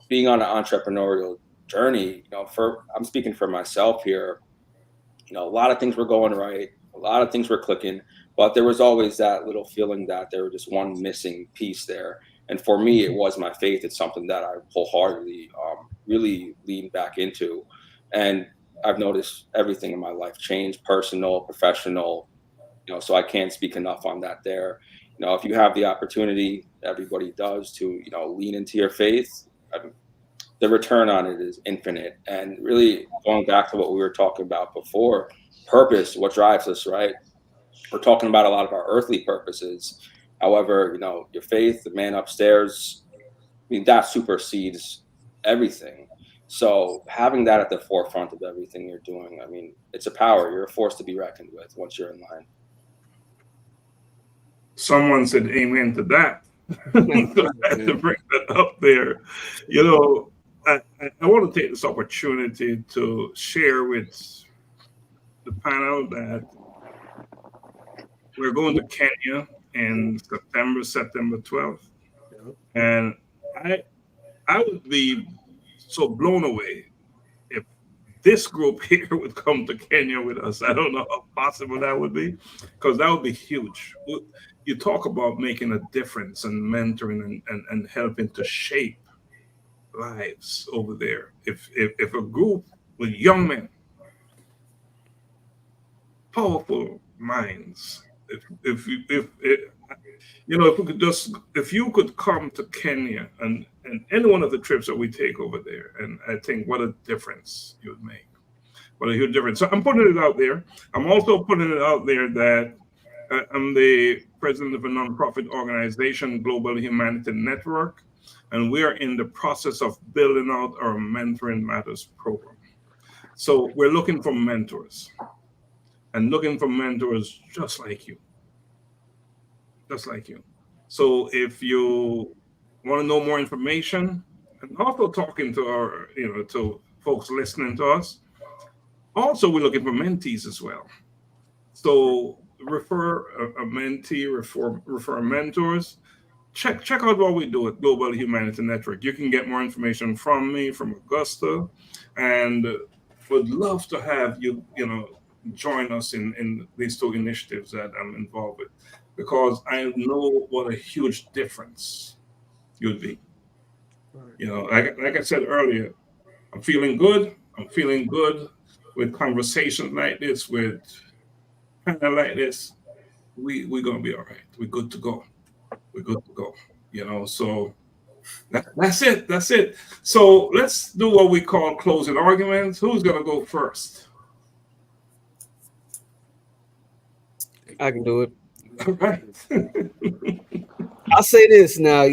Being on an entrepreneurial journey, I'm speaking for myself here. A lot of things were going right. A lot of things were clicking, but there was always that little feeling that there was just one missing piece there. And for me, it was my faith. It's something that I wholeheartedly really leaned back into. And I've noticed everything in my life change, personal, professional, so I can't speak enough on that there. If you have the opportunity, everybody does, to, lean into your faith, the return on it is infinite. And really going back to what we were talking about before, purpose, what drives us, right? We're talking about a lot of our earthly purposes. However, you know, your faith, the man upstairs, I mean, that supersedes everything. So having that at the forefront of everything you're doing, I mean, it's a power. You're a force to be reckoned with once you're in line. Someone said amen to that. So I had to bring that up there. You know, I want to take this opportunity to share with the panel that we're going to Kenya in September 12th. And I would be so blown away if this group here would come to Kenya with us. I don't know how possible that would be, because that would be huge. You talk about making a difference and mentoring and helping to shape lives over there. If a group with young men, powerful minds, if you could come to Kenya and any one of the trips that we take over there, and I think what a difference you would make. What a huge difference. So I'm putting it out there. I'm also putting it out there that I'm the president of a nonprofit organization, Global Humanity Network, and we are in the process of building out our Mentoring Matters program. So we're looking for mentors, and looking for mentors just like you. Just like you. So if you want to know more information, and also talking to our, to folks listening to us, also we're looking for mentees as well. So refer a mentee, refer mentors. Check out what we do at Global Humanity Network. You can get more information from me, from Augusta, and would love to have you, join us in these two initiatives that I'm involved with, because I know what a huge difference you'd be. Like I said earlier, I'm feeling good. I'm feeling good with conversations like this, with panel like this. We're gonna be all right. We're good to go. We're good to go. So that's it. That's it. So let's do what we call closing arguments. Who's gonna go first? I can do it. All right. I'll say this now.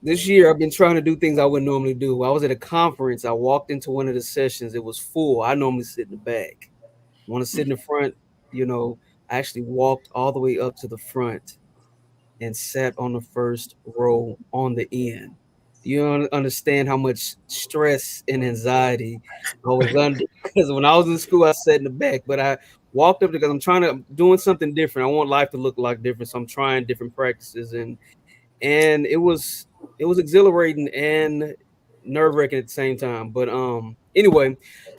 This year I've been trying to do things I wouldn't normally do. I was at a conference. I walked into one of the sessions. It was full. I normally sit in the back. I want to sit in the front. I actually walked all the way up to the front and sat on the first row on the end. You don't understand how much stress and anxiety I was under, because when I was in school, I sat in the back, but I walked up because I'm doing something different. I want life to look like different. So I'm trying different practices, and it was exhilarating and nerve-wracking at the same time. But anyway,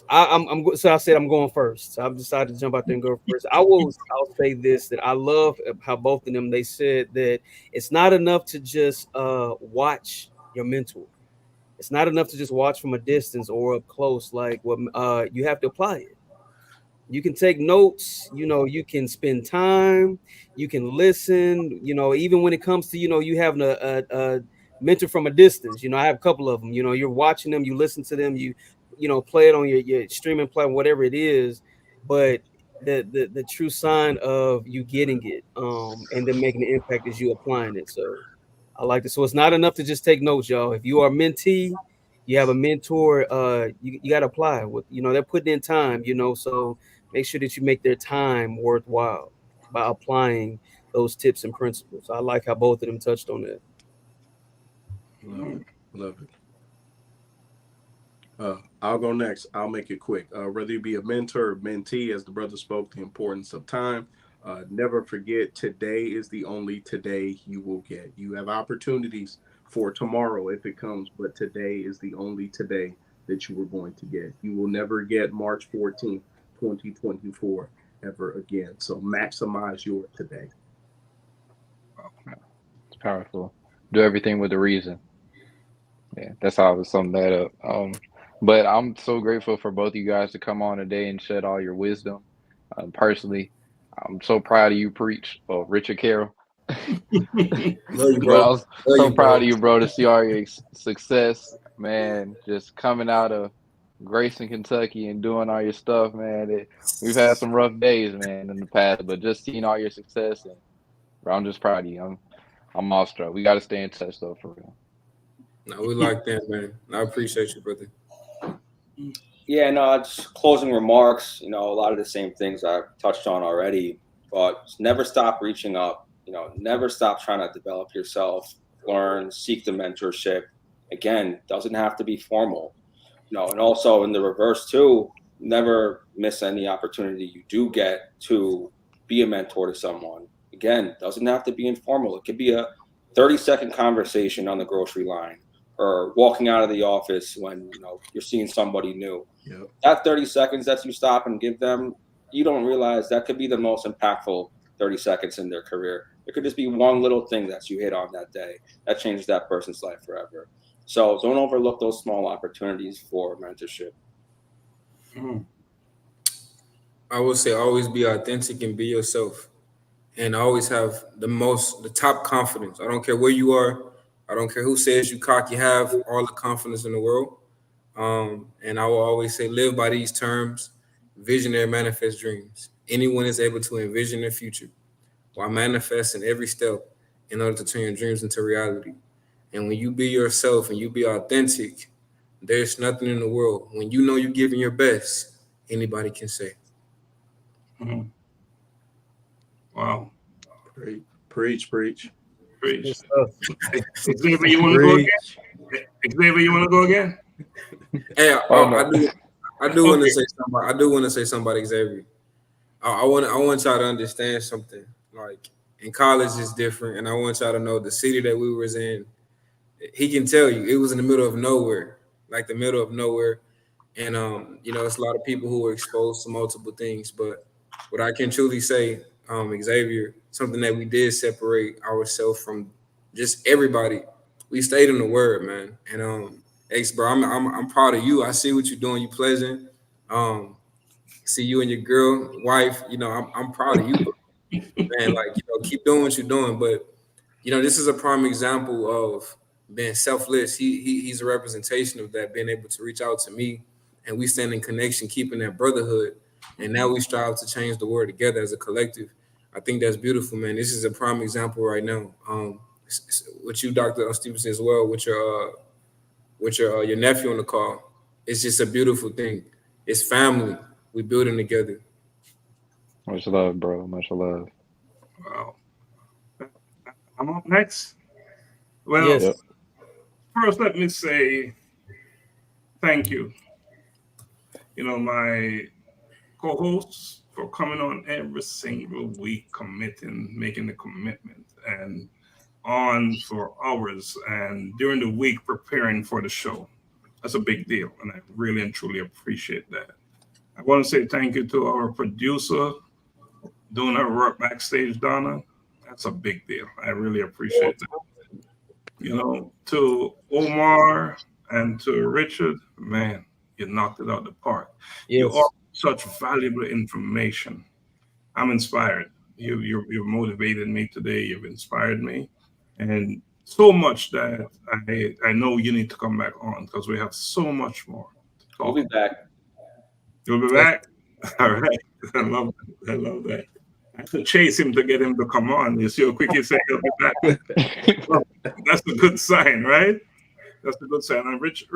so I said I'm going first. So I've decided to jump out there and go first. I'll say this, that I love how both of them, they said that it's not enough to just watch your mentor. It's not enough to just watch from a distance or up close. Like you have to apply it. You can take notes, you can spend time, you can listen, even when it comes to, you having a mentor from a distance. I have a couple of them, you're watching them, you listen to them, you play it on your streaming platform, whatever it is. But the true sign of you getting it and then making the impact is you applying it. So I like this. So it's not enough to just take notes, y'all. If you are a mentee, you have a mentor, you got to apply what, they're putting in time, so make sure that you make their time worthwhile by applying those tips and principles. I like how both of them touched on that. Love it. I'll go next. I'll make it quick. Whether you be a mentor or mentee, as the brother spoke, the importance of time. Never forget, today is the only today you will get. You have opportunities for tomorrow if it comes, but today is the only today that you are going to get. You will never get March 14th, 2024 ever again. So maximize your today. It's powerful. Do everything with a reason. Yeah, that's how I would sum that up. But I'm so grateful for both of you guys to come on today and shed all your wisdom. Personally, I'm so proud of you, Preach. Well, Richard Carroll. Love you, Bro, I bro. was so proud of you, bro, to see all your success, man, just coming out of Grace in Kentucky and doing all your stuff, man. We've had some rough days, man, in the past, but just seeing all your success, and bro, I'm just proud of you. I'm awestruck. We got to stay in touch, though, for real. No, we like that, man. I appreciate you, brother. Yeah, no, just closing remarks, a lot of the same things I've touched on already, but never stop reaching up, never stop trying to develop yourself, learn, seek the mentorship. Again, doesn't have to be formal, and also in the reverse too, never miss any opportunity you do get to be a mentor to someone. Again, doesn't have to be informal. It could be a 30-second conversation on the grocery line or walking out of the office when you're seeing somebody new. Yep. That 30 seconds that you stop and give them, you don't realize that could be the most impactful 30 seconds in their career. It could just be one little thing that you hit on that day that changes that person's life forever. So don't overlook those small opportunities for mentorship. I would say always be authentic and be yourself, and always have the top confidence. I don't care where you are. I don't care who says you cocky. Have all the confidence in the world. And I will always say, live by these terms: visionary manifest dreams. Anyone is able to envision their future while manifesting every step in order to turn your dreams into reality. And when you be yourself and you be authentic, there's nothing in the world. When you know you're giving your best, anybody can say. Wow. Preach. Xavier, you want to go again? Xavier, you want to go again? Hey, I do want to say something. I do want to say something about Xavier. I want y'all to understand something. Like, in college is different, and I want y'all to know the city that we was in. He can tell you it was in the middle of nowhere, like the middle of nowhere. And it's a lot of people who were exposed to multiple things. But what I can truly say, Xavier, something that we did separate ourselves from just everybody. We stayed in the word, man. And X, bro, I'm proud of you. I see what you're doing. You pleasant. See you and your girl, wife. I'm proud of you, bro. Man. Like, keep doing what you're doing. But this is a prime example of being selfless. He's a representation of that, being able to reach out to me, and we stand in connection, keeping that brotherhood. And now we strive to change the world together as a collective. I think that's beautiful, man. This is a prime example right now. With you, Dr. Stephenson, as well, with your nephew on the call. It's just a beautiful thing. It's family. We building together. Much love, bro. Much love. Wow. I'm up next. Well, Yes. First, let me say thank you. My co-hosts for coming on every single week, making the commitment, and on for hours, and during the week preparing for the show. That's a big deal, and I really and truly appreciate that. I want to say thank you to our producer doing her work backstage, Donna. That's a big deal. I really appreciate that. To Omar and to Richard, man, you knocked it out the park. Yes. You offer such valuable information. I'm inspired. You've motivated me today. You've inspired me, and so much that I know you need to come back on because we have so much more to talk. We'll be back. You'll be back? All right. I love that. I have to chase him to get him to come on. You see how quick he said he'll be back? Well, that's a good sign, right? That's a good sign. And Richard,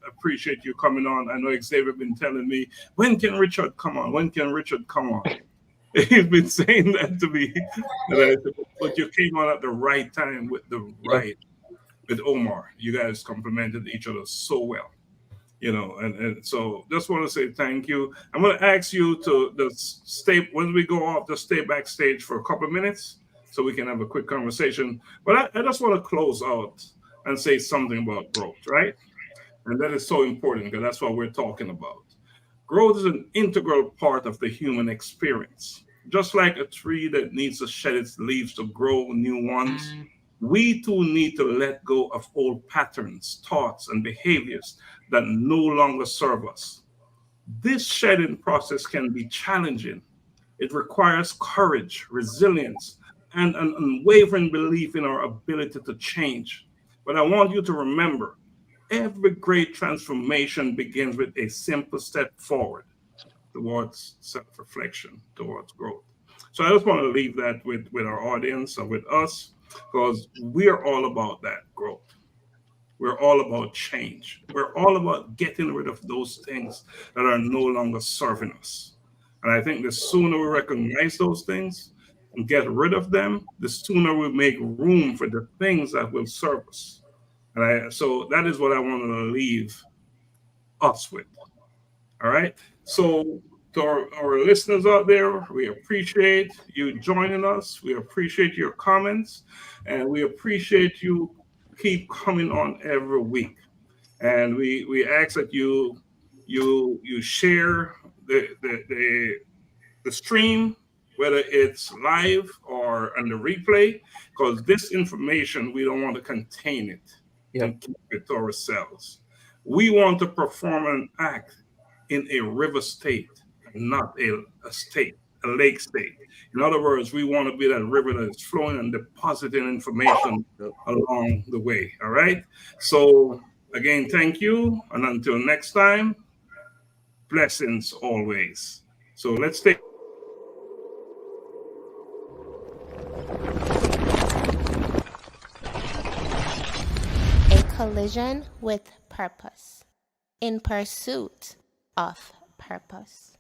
appreciate you coming on. I know Xavier been telling me, when can Richard come on? When can Richard come on? He's been saying that to me. But you came on at the right time with Omar. You guys complemented each other so well. And so just want to say thank you. I'm going to ask you to just stay, when we go off, just stay backstage for a couple of minutes so we can have a quick conversation. But I just want to close out and say something about growth, right? And that is so important because that's what we're talking about. Growth is an integral part of the human experience. Just like a tree that needs to shed its leaves to grow new ones, we too need to let go of old patterns, thoughts, and behaviors that no longer serve us. This shedding process can be challenging. It requires courage, resilience, and an unwavering belief in our ability to change. But I want you to remember, every great transformation begins with a simple step forward towards self-reflection, towards growth. So I just want to leave that with our audience and with us, because we are all about that growth. We're all about change. We're all about getting rid of those things that are no longer serving us. And I think the sooner we recognize those things and get rid of them, the sooner we make room for the things that will serve us. So that is what I wanted to leave us with. All right. So to our listeners out there, we appreciate you joining us. We appreciate your comments, and we appreciate you keep coming on every week. And we ask that you share the stream, whether it's live or on the replay, because this information, we don't want to contain it and keep it to ourselves. We want to perform an act in a river state, not a state, a lake state. In other words, we want to be that river that is flowing and depositing information along the way. All right. So again, thank you. And until next time, blessings always. So let's take A collision with purpose, in pursuit of purpose.